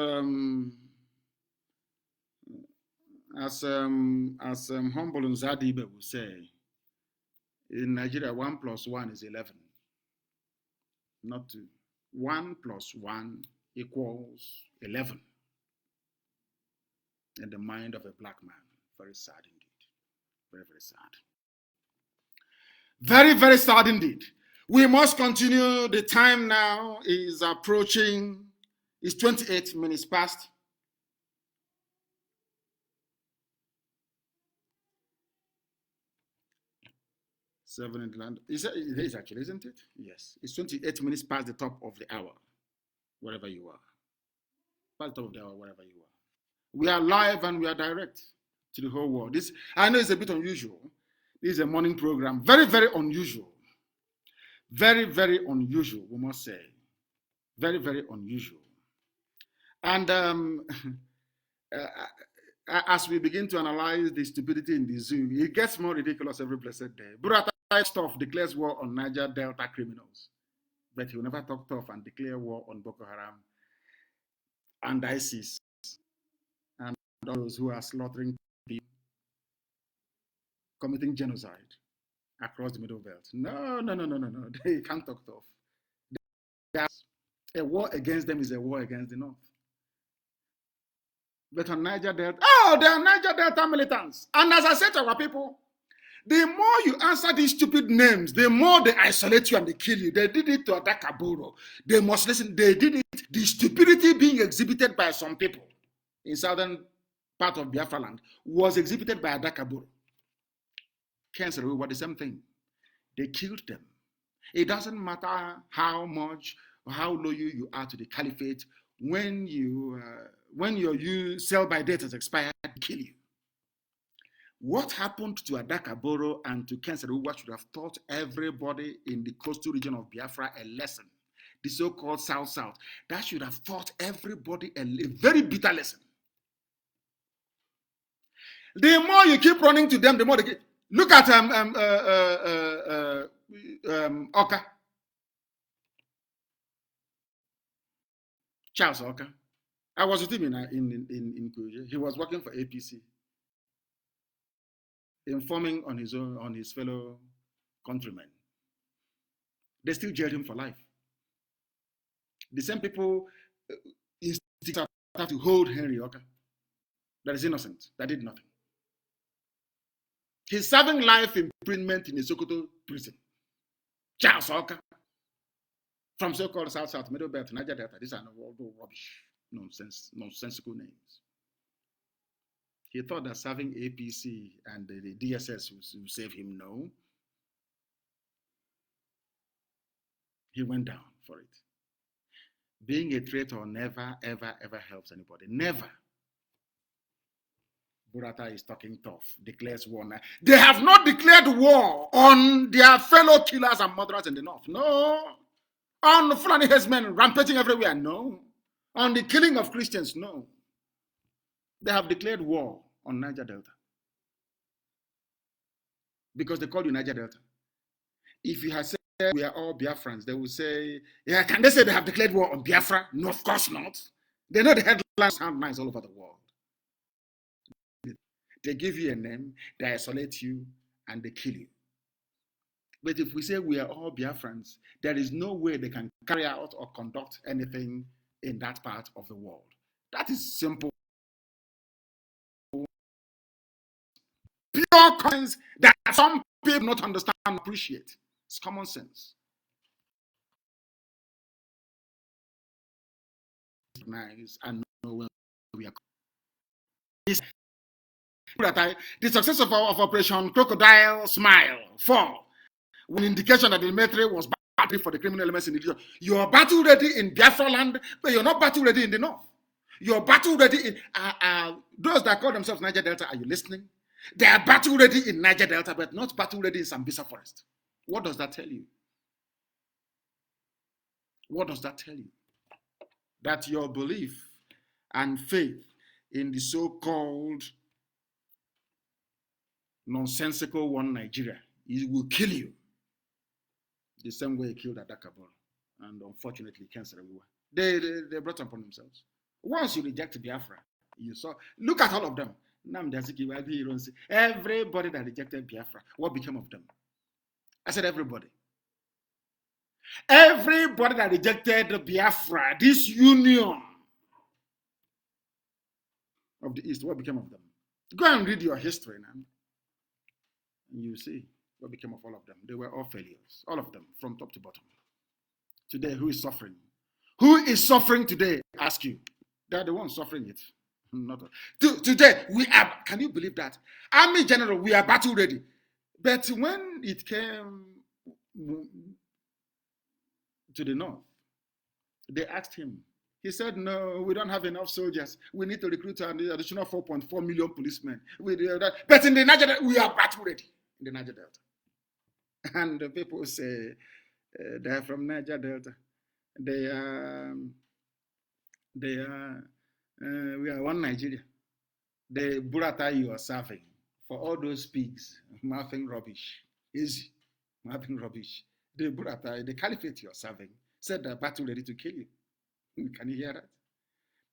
as Humble and Zadibe will say, in Nigeria, 1 + 1 is 11, not 2. 1 + 1 equals 11 in the mind of a black man. Very sad indeed. Very, very sad. Very, very sad indeed. We must continue. The time now is approaching. It's 28 minutes past. 7 in the land. It is actually, isn't it? Yes. It's 28 minutes past the top of the hour, wherever you are. Past the top of the hour, wherever you are. We are live and we are direct to the whole world. This, I know it's a bit unusual. This is a morning program. Very, very unusual. Very, very unusual, we must say. Very, very unusual. And as we begin to analyze the stupidity in the zoo, it gets more ridiculous every blessed day. Burata stuff declares war on Niger Delta criminals, but he will never talk tough and declare war on Boko Haram and ISIS and those who are slaughtering people, committing genocide across the Middle Belt. No. They can't talk tough. A war against them is a war against the North. But on Niger Delta, they are Niger Delta militants. And as I said to our people, the more you answer these stupid names, the more they isolate you and they kill you. They did it to Adakaboro. They must listen. They did it. The stupidity being exhibited by some people in southern part of Biafra land was exhibited by Adakaboro. Cancer were the same thing. They killed them. It doesn't matter how much or how loyal you are to the caliphate. When your sell by date has expired, they kill you. What happened to Adakaboro and to Kenseruwa should have taught everybody in the coastal region of Biafra a lesson. The so-called South-South. That should have taught everybody a very bitter lesson. The more you keep running to them, the more they get. Look at Oka. Charles Oka. I was with him in Kuje. He was working for APC, informing on his fellow countrymen. They still jailed him for life. The same people have to hold Henry Oka, that is innocent, that did nothing. He's serving life imprisonment in a Sokoto prison. Charles Oka, from so-called South, Middle Belt, Niger Delta. These are all rubbish, nonsensical names. He thought that serving APC and the DSS would save him. No. He went down for it. Being a traitor never, ever, ever helps anybody. Never. Burata is talking tough, declares war. They have not declared war on their fellow killers and murderers in the North. No. On the Fulani headsmen rampaging everywhere. No. On the killing of Christians. No. They have declared war on Niger Delta. Because they call you Niger Delta. If you had said we are all Biafrans, they will say, yeah, can they say they have declared war on Biafra? No, of course not. They know the headlines sound nice all over the world. They give you a name, they isolate you, and they kill you. But if we say we are all Biafrans, there is no way they can carry out or conduct anything in that part of the world. That is simple. Pure coins that some people not understand and appreciate. It's common sense. Nice and know where we are. The success of Operation Crocodile Smile 4, one indication that the military was battling for the criminal elements in the region. You are battle ready in Biafra land, but you're not battle ready in the North. You're battle ready in those that call themselves Niger Delta. Are you listening? They are battle ready in Niger Delta, but not battle ready in Sambisa Forest. What does that tell you? What does that tell you? That your belief and faith in the so-called nonsensical one Nigeria, it will kill you. The same way it killed Adakaboro and unfortunately cancer everywhere. They brought upon themselves. Once you reject Biafra, you saw. Look at all of them. Everybody that rejected Biafra, what became of them? I said everybody. Everybody that rejected Biafra, this union of the East, what became of them? Go and read your history now. And you see what became of all of them. They were all failures, all of them, from top to bottom. Today, who is suffering? Who is suffering today? Ask you. They're the ones suffering it. Not today, we are, can you believe that? Army General, we are battle ready. But when it came to the north, they asked him. He said, no, we don't have enough soldiers. We need to recruit an additional 4.4 million policemen. But in the Niger Delta, we are battle ready in the Niger Delta. And the people say, they're from Niger Delta. We are one Nigeria. The burrata you are serving for all those pigs, mouthing rubbish, easy, mouthing rubbish. The burrata, the caliphate you are serving, said they're battle ready to kill you. Can you hear that?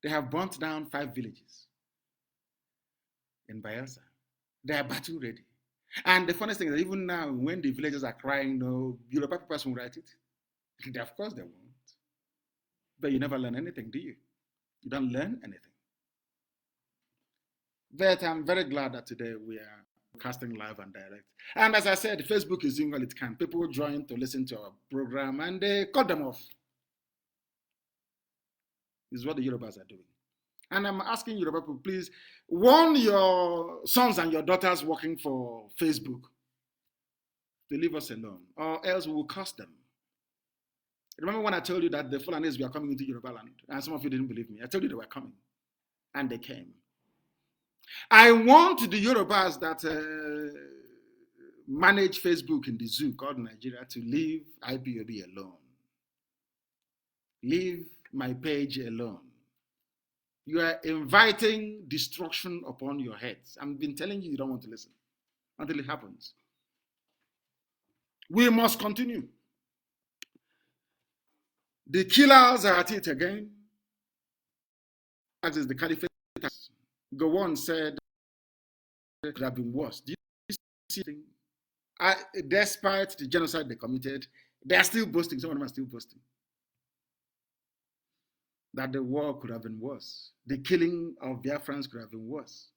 They have burnt down 5 villages in Bayelsa. They are battle ready. And the funniest thing is that even now, when the villagers are crying, no, Yoruba people won't write it. Of course they won't. But you never learn anything, do you? You don't learn anything. But I'm very glad that today we are casting live and direct. And as I said, Facebook is doing all it can. People join to listen to our program and they cut them off. This is what the Yorubas are doing. And I'm asking Yoruba people, please warn your sons and your daughters working for Facebook to leave us alone, or else we will curse them. Remember when I told you that the Fulanis were coming into Yoruba land, and some of you didn't believe me. I told you they were coming, and they came. I want the Yorubas that manage Facebook in the zoo called Nigeria to leave IPOB alone. Leave my page alone. You are inviting destruction upon your heads. I've been telling you, you don't want to listen until it happens. We must continue. The killers are at it again. As is the caliphate. Gowon said it could have been worse. Do you see things? Despite the genocide they committed, they are still boasting. Some of them are still boasting that the war could have been worse. The killing of Biafrans could have been worse.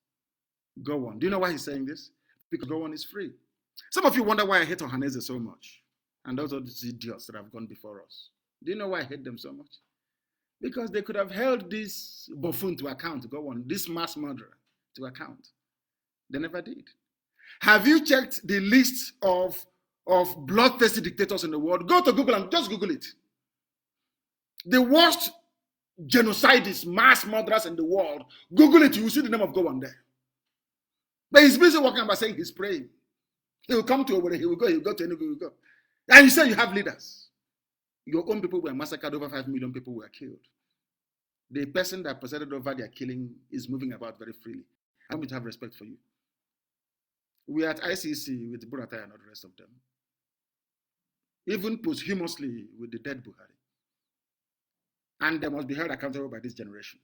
Gowon. Do you know why he's saying this? Because Gowon is free. Some of you wonder why I hate Ohaneze so much. And those are these idiots that have gone before us. Do you know why I hate them so much? Because they could have held this buffoon to account, Gowon, this mass murderer to account. They never did. Have you checked the list of bloodthirsty dictators in the world? Go to Google and just Google it. The worst genocidists, mass murderers in the world. Google it, you will see the name of Gowon there. But he's busy walking about saying he's praying. He will come to where he will go to Enugu, he will go. And you say you have leaders. Your own people were massacred, over 5 million people were killed. The person that presided over their killing is moving about very freely. I want to have respect for you. We are at ICC with Buratai and all the rest of them. Even posthumously with the dead Buhari. And they must be held accountable by this generation.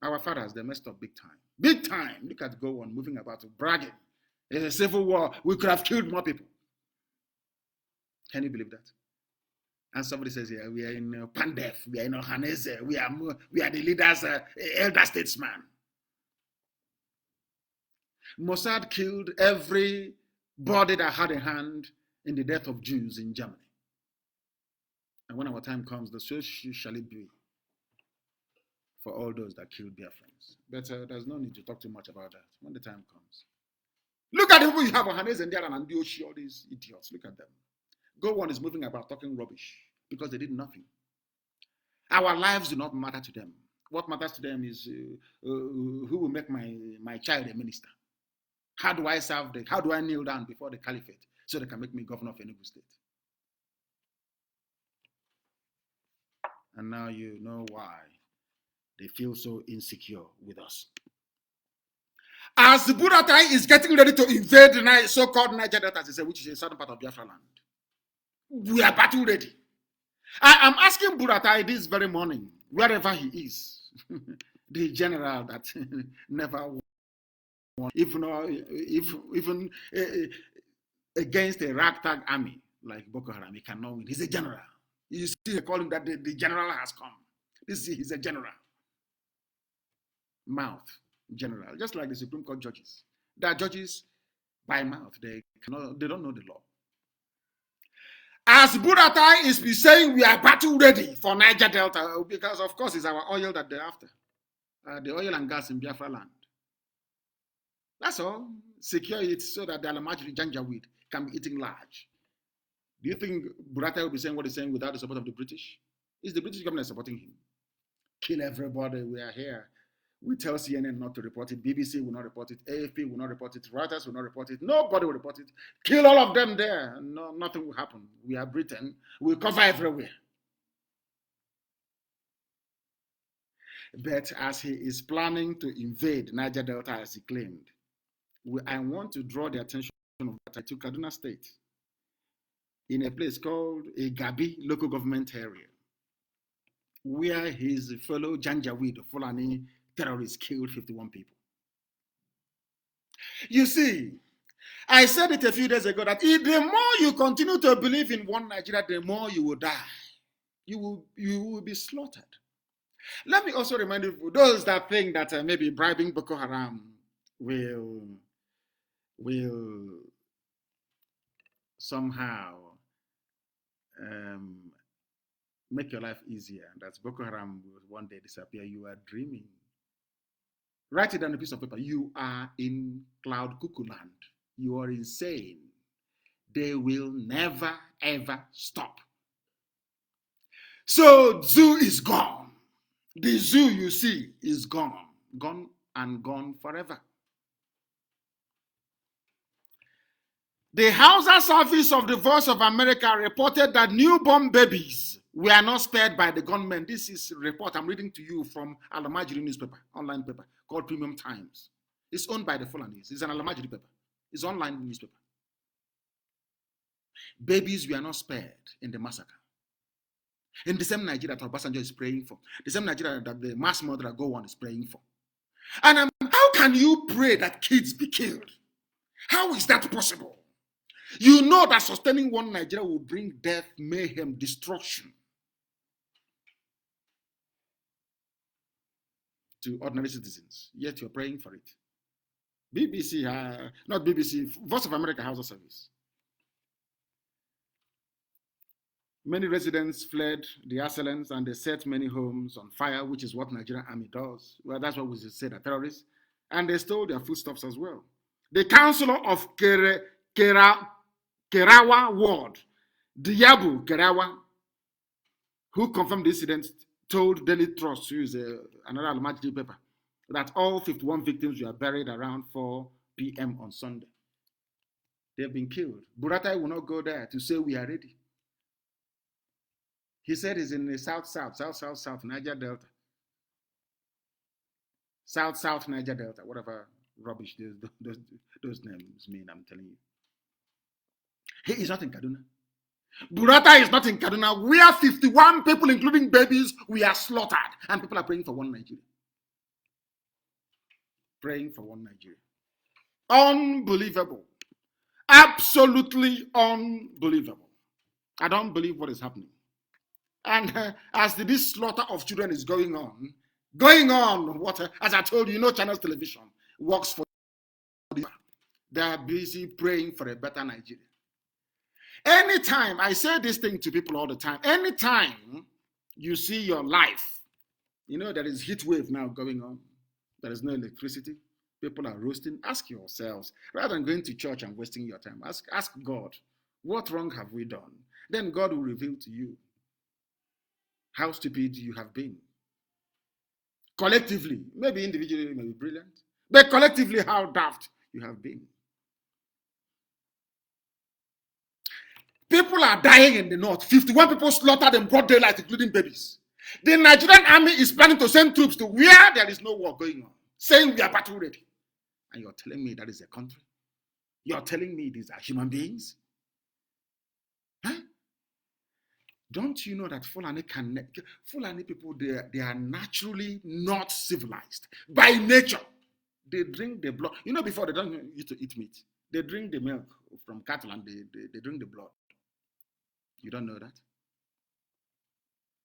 Our fathers, they messed up big time. Big time. Look at Gowon moving about, bragging. In a civil war, we could have killed more people. Can you believe that? And somebody says, yeah, we are in Pandef, we are in Ohaneze, we are the leaders, elder statesman. Mossad killed everybody that had a hand in the death of Jews in Germany. And when our time comes, so shall it be for all those that killed Biafrans. But there's no need to talk too much about that when the time comes. Look at the people you have, Ohaneze and Diara and Dioshi, all these idiots. Look at them. Gowon is moving about talking rubbish because they did nothing. Our lives do not matter to them. What matters to them is who will make my child a minister. How do I serve how do I kneel down before the caliphate so they can make me governor of Enugu State? And now you know why they feel so insecure with us. As the Buratai is getting ready to invade the so-called Niger Delta, which is a southern part of Biafra land, we are battle ready. I am asking Buratai this very morning, wherever he is, the general that never won, even against a ragtag army like Boko Haram, he cannot win. He's a general. You see, they call him that the general has come. He's a general. Mouth general, just like the Supreme Court judges. They are judges by mouth. They don't know the law. As Buratai is saying, we are battle ready for Niger Delta, because of course it's our oil that they're after. The oil and gas in Biafra land. That's all. Secure it so that the Alamajiri Janjaweed can be eating large. Do you think Buratai will be saying what he's saying without the support of the British? Is the British government supporting him? Kill everybody, we are here. We tell CNN not to report it. BBC will not report it. AFP will not report it. Reuters will not report it. Nobody will report it. Kill all of them there. No, nothing will happen. We are Britain. We'll cover everywhere. But as he is planning to invade Niger Delta, as he claimed, I want to draw the attention to Kaduna State in a place called a Gabi local government area, where his fellow Janjaweed, Fulani terrorists, killed 51 people. You see, I said it a few days ago that the more you continue to believe in one Nigeria, the more you will die. You will be slaughtered. Let me also remind you, those that think that maybe bribing Boko Haram will somehow make your life easier, and that Boko Haram will one day disappear. You are dreaming. Write it on a piece of paper. You are in cloud cuckoo land. You are insane. They will never, ever stop. So zoo is gone. The zoo you see is gone. Gone and gone forever. The Hausa Service of the Voice of America reported that newborn babies were not spared by the gunmen. This is a report I'm reading to you from Alamajiri newspaper, online paper, called Premium Times. It's owned by the Fulanis. It's an Alamajiri paper. It's online newspaper. Babies were not spared in the massacre. In the same Nigeria that Obasanjo is praying for. The same Nigeria that the mass murderer Gowon is praying for. And how can you pray that kids be killed? How is that possible? You know that sustaining one Nigeria will bring death, mayhem, destruction to ordinary citizens. Yet you're praying for it. BBC, not BBC, Voice of America House of Service. Many residents fled the assailants and they set many homes on fire, which is what Nigerian army does. Well, that's what we say, the terrorists. And they stole their foodstuffs as well. The councillor of Kerawa Ward, Diabu Kerawa, who confirmed the incident, told Daily Trust, who is another Alamajiri paper, that all 51 victims were buried around 4 p.m. on Sunday. They have been killed. Buratai will not go there to say we are ready. He said it's in the south, Niger Delta. South, Niger Delta, whatever rubbish those names mean, I'm telling you. He is not in Kaduna. Buratai is not in Kaduna. We are 51 people, including babies, we are slaughtered. And people are praying for one Nigeria. Praying for one Nigeria. Unbelievable. Absolutely unbelievable. I don't believe what is happening. And as this slaughter of children is going on, as I told you, Channels Television works for the. They are busy praying for a better Nigeria. Anytime, I say this thing to people all the time, anytime you see your life, there is heat wave now going on, there is no electricity, people are roasting, ask yourselves, rather than going to church and wasting your time, ask God, what wrong have we done? Then God will reveal to you how stupid you have been. Collectively, maybe individually you may be brilliant, but collectively how daft you have been. People are dying in the north. 51 people slaughtered in broad daylight, including babies. The Nigerian army is planning to send troops to where there is no war going on, saying we are battle ready. And you're telling me that is a country? You're telling me these are human beings? Huh? Don't you know that Fulani people, they are naturally not civilized by nature? They drink the blood. You know, before they don't used to eat meat. They drink the milk from cattle and they drink the blood. You don't know that?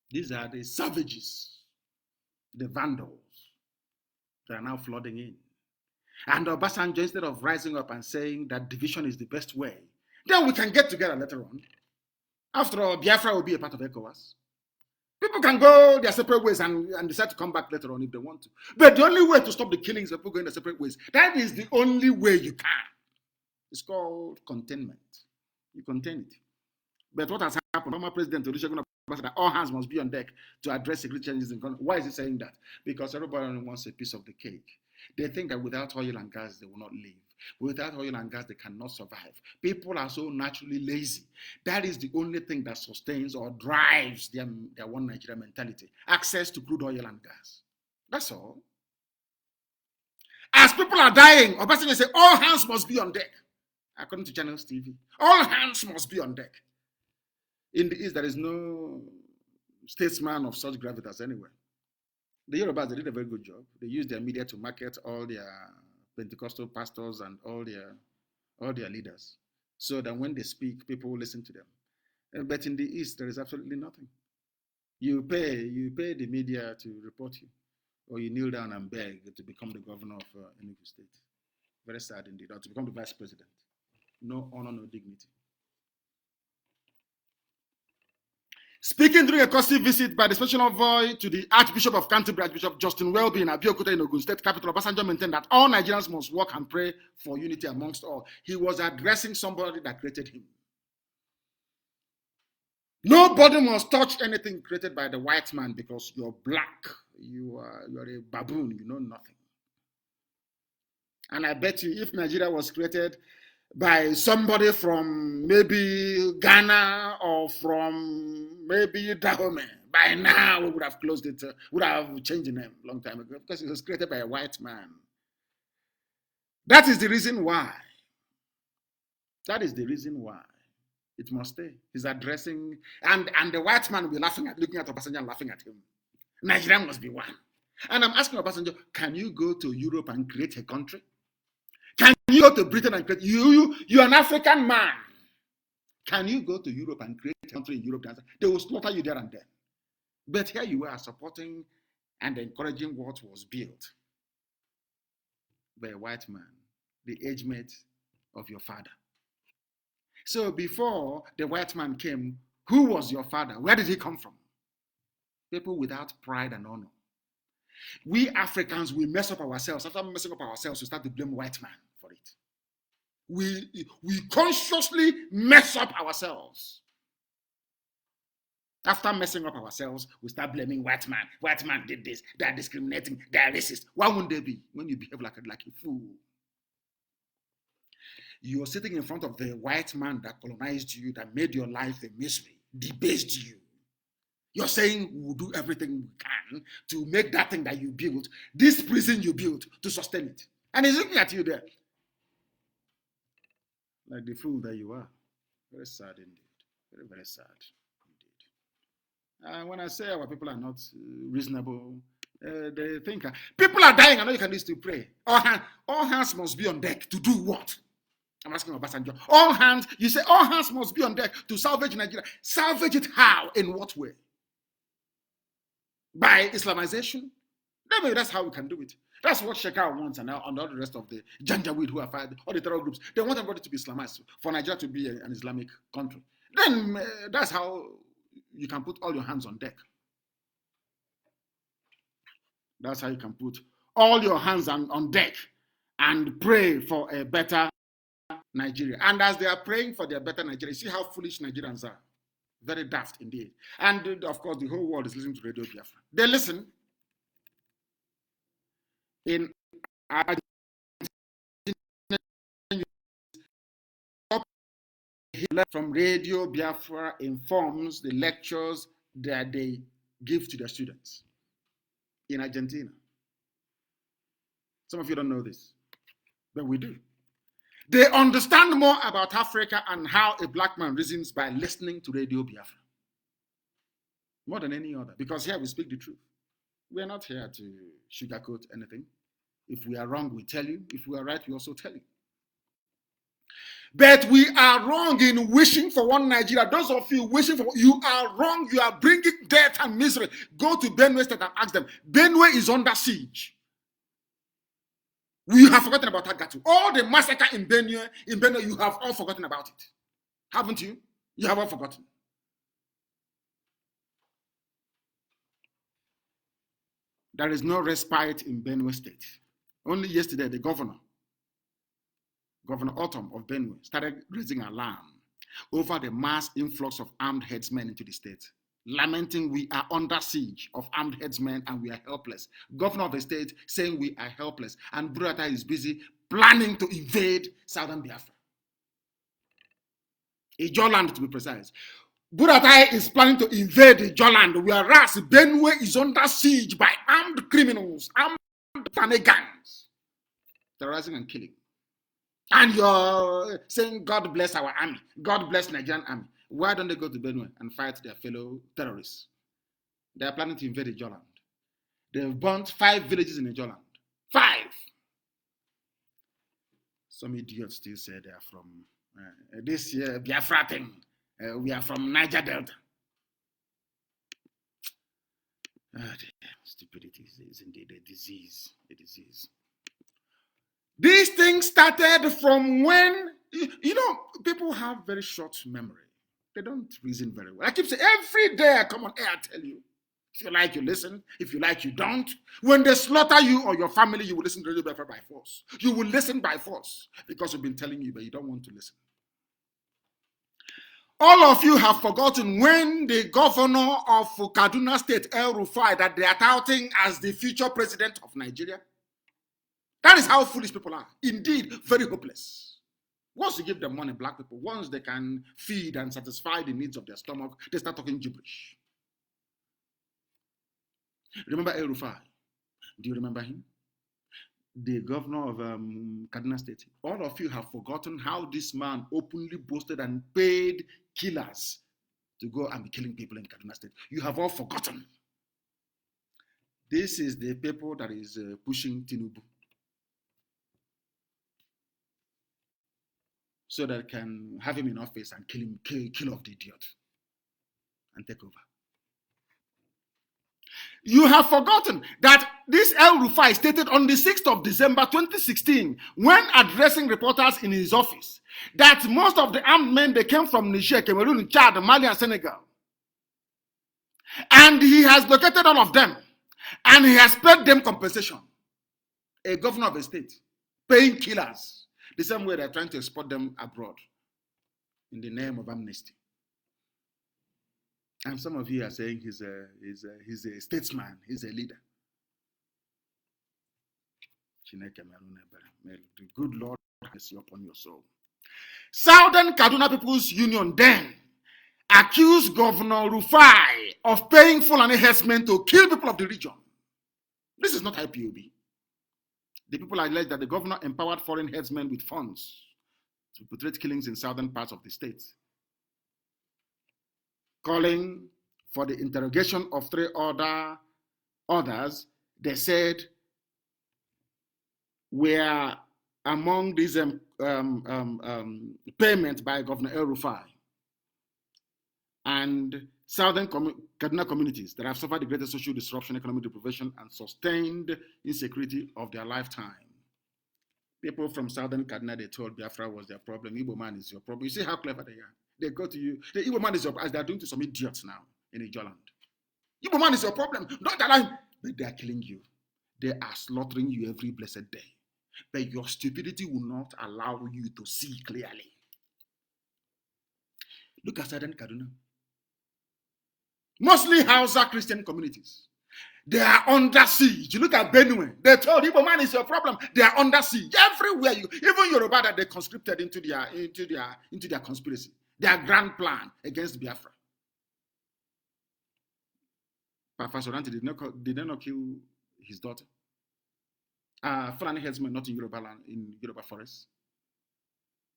These are the savages, the vandals that are now flooding in. And Obasanjo, instead of rising up and saying that division is the best way, then we can get together later on. After all, Biafra will be a part of ECOWAS. People can go their separate ways and decide to come back later on if they want to. But the only way to stop the killings of people going their separate ways, that is the only way you can. It's called containment. You contain it. But what has happened? Former President Olusegun Obasanjo that all hands must be on deck to address security challenges in country. Why is he saying that? Because everybody wants a piece of the cake. They think that without oil and gas, they will not live. Without oil and gas, they cannot survive. People are so naturally lazy. That is the only thing that sustains or drives their one Nigeria mentality. Access to crude oil and gas. That's all. As people are dying, Obasanjo say all hands must be on deck. According to Channels TV, all hands must be on deck. In the East, there is no statesman of such gravitas anywhere. The Yorubas, they did a very good job. They used their media to market all their Pentecostal pastors and all their leaders, so that when they speak, people will listen to them. But in the East, there is absolutely nothing. You pay the media to report you, or you kneel down and beg to become the governor of Enugu State. Very sad indeed. Or to become the vice president. No honor, no dignity. Speaking during a costly visit by the special envoy to the Archbishop of Canterbury, Archbishop Justin Welby in Abeokuta in Ogun State capital, Obasanjo maintained that all Nigerians must work and pray for unity amongst all. He was addressing somebody that created him. Nobody must touch anything created by the white man because you're black. You are a baboon. You know nothing. And I bet you if Nigeria was created by somebody from maybe Ghana or from maybe Dahomey, by now we would have closed it, would have changed the name a long time ago because it was created by a white man. That is the reason why. That is the reason why it must stay. He's addressing, and the white man will be laughing at, looking at Obasanjo and laughing at him. Nigeria must be one. And I'm asking Obasanjo, can you go to Europe and create a country? Can you go to Britain and create, you're an African man. Can you go to Europe and create a country in Europe? They will slaughter you there and then. But here you are supporting and encouraging what was built by a white man, the age mate of your father. So before the white man came, who was your father? Where did he come from? People without pride and honor. We Africans, we mess up ourselves. After messing up ourselves, we start to blame white man for it. We consciously mess up ourselves. After messing up ourselves, we start blaming white man. White man did this. They are discriminating. They are racist. Why wouldn't they be when you behave like a fool? You're sitting in front of the white man that colonized you, that made your life a misery, debased you. You're saying we'll do everything we can to make that thing that you built, this prison you built, to sustain it. And he's looking at you there. Like the fool that you are. Very sad indeed. Very, very sad indeed. When I say our people are not reasonable, they think people are dying. I know you can listen to pray. All hands must be on deck to do what? I'm asking Obasanjo. All hands, you say all hands must be on deck to salvage Nigeria. Salvage it how? In what way? By Islamization? Maybe that's how we can do it. That's what Shekau wants, and all the rest of the Janjaweed who are fighting, all the terror groups. They want everybody to be Islamized, for Nigeria to be an Islamic country. Then that's how you can put all your hands on deck. That's how you can put all your hands on deck and pray for a better Nigeria. And as they are praying for their better Nigeria, see how foolish Nigerians are. Very daft indeed. And of course, the whole world is listening to Radio Biafra. They listen. In from Radio Biafra informs the lectures that they give to their students in Argentina. Some of you don't know this, but we do. They understand more about Africa and how a black man reasons by listening to Radio Biafra. more than any other, because here we speak the truth. We are not here to sugarcoat anything. If we are wrong, we tell you. If we are right, we also tell you. But we are wrong in wishing for one Nigeria. Those of you wishing for, you are wrong. You are bringing death and misery. Go to Benue State and ask them. Benue is under siege. We have forgotten about Agatu. All the massacre in Benue, you have all forgotten about it. Haven't you? You have all forgotten. There is no respite in Benue State. Only yesterday, the Governor Autumn of Benue, started raising alarm over the mass influx of armed headsmen into the state, lamenting we are under siege of armed headsmen and we are helpless. Governor of the state saying we are helpless, and Burata is busy planning to invade southern Biafra. Ijoland, to be precise. Buratai is planning to invade Ijoland, whereas Benue is under siege by armed criminals, armed gangs, terrorizing and killing. And you're saying, God bless our army, God bless Nigerian army. Why don't they go to Benue and fight their fellow terrorists? They are planning to invade Ijoland. They've burnt 5 villages in Ijoland. 5! Some idiots still say they are from this Biafra thing. We are from Niger Delta. Stupidity is indeed a disease. A disease. These things started from when, people have very short memory. They don't reason very well. I keep saying, every day I come on air, I tell you. If you like, you listen. If you like, you don't. When they slaughter you or your family, you will listen to Radio Biafra by force. You will listen by force because we've been telling you, but you don't want to listen. All of you have forgotten when the governor of Kaduna State, El Rufai, that they are touting as the future president of Nigeria. That is how foolish people are. Indeed, very hopeless. Once you give them money, black people, once they can feed and satisfy the needs of their stomach, they start talking gibberish. Remember El Rufai? Do you remember him? The governor of Kaduna State. All of you have forgotten how this man openly boasted and paid killers to go and be killing people in Kaduna State. You have all forgotten. This is the people that is pushing Tinubu, so that it can have him in office and kill off the idiot and take over. You have forgotten that this El Rufai stated on the 6th of December 2016, when addressing reporters in his office, that most of the armed men, they came from Niger, Cameroon, Chad, Mali, and Senegal. And he has located all of them, and he has paid them compensation. A governor of a state paying killers, the same way they're trying to export them abroad in the name of amnesty. And some of you are saying he's a statesman, he's a leader. May the good Lord have mercy upon your soul. Southern Kaduna People's Union then accused Governor Rufai of paying Fulani herdsmen to kill people of the region. This is not IPOB. The people allege that the governor empowered foreign herdsmen with funds to perpetrate killings in southern parts of the state, calling for the interrogation of 3 others. They said were among these payments by Governor El Rufai and southern Kaduna communities that have suffered the greatest social disruption, economic deprivation, and sustained insecurity of their lifetime. People from southern Kaduna, they told Biafra was their problem. Igbo man is your problem. You see how clever they are. They go to you. The Igbo man is your problem, as they are doing to some idiots now in Ijoland. Igbo man is your problem. Don't allow him. But they are killing you. They are slaughtering you every blessed day. But your stupidity will not allow you to see clearly. Look at southern Kaduna. Mostly Hausa Christian communities. They are under siege. You look at Benue. They told Igbo man is your problem. They are under siege. Everywhere even Yoruba that they conscripted into their conspiracy. Their grand plan against Biafra. Pastor Ranti did not kill his daughter. Fulani headsmen not in Yoruba land, in Yoruba forest.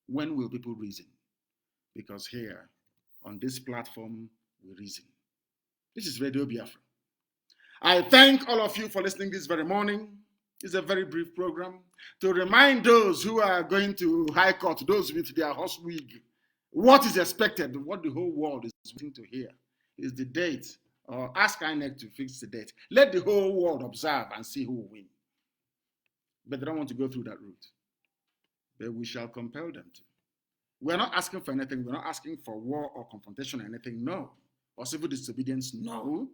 When will people reason? Because here, on this platform, we reason. This is Radio Biafra. I thank all of you for listening this very morning. It's a very brief program to remind those who are going to High Court, those with their horse wig, what is expected, what the whole world is waiting to hear is the date, or ask INEC to fix the date. Let the whole world observe and see who will win. But they don't want to go through that route. But we shall compel them to. We're not asking for anything. We're not asking for war or confrontation or anything, no. Or civil disobedience, no.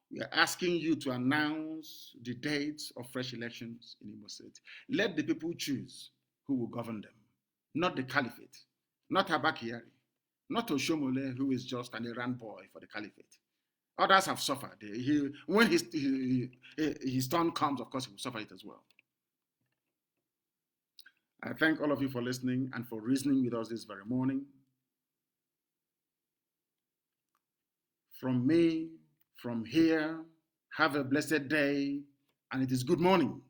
We are asking you to announce the dates of fresh elections in Imo State. Let the people choose who will govern them, not the caliphate, not Abakari, not Oshomole, who is just an Iran boy for the caliphate. Others have suffered. When his turn comes, of course, he will suffer it as well. I thank all of you for listening and for reasoning with us this very morning. From me, from here, have a blessed day, and it is good morning.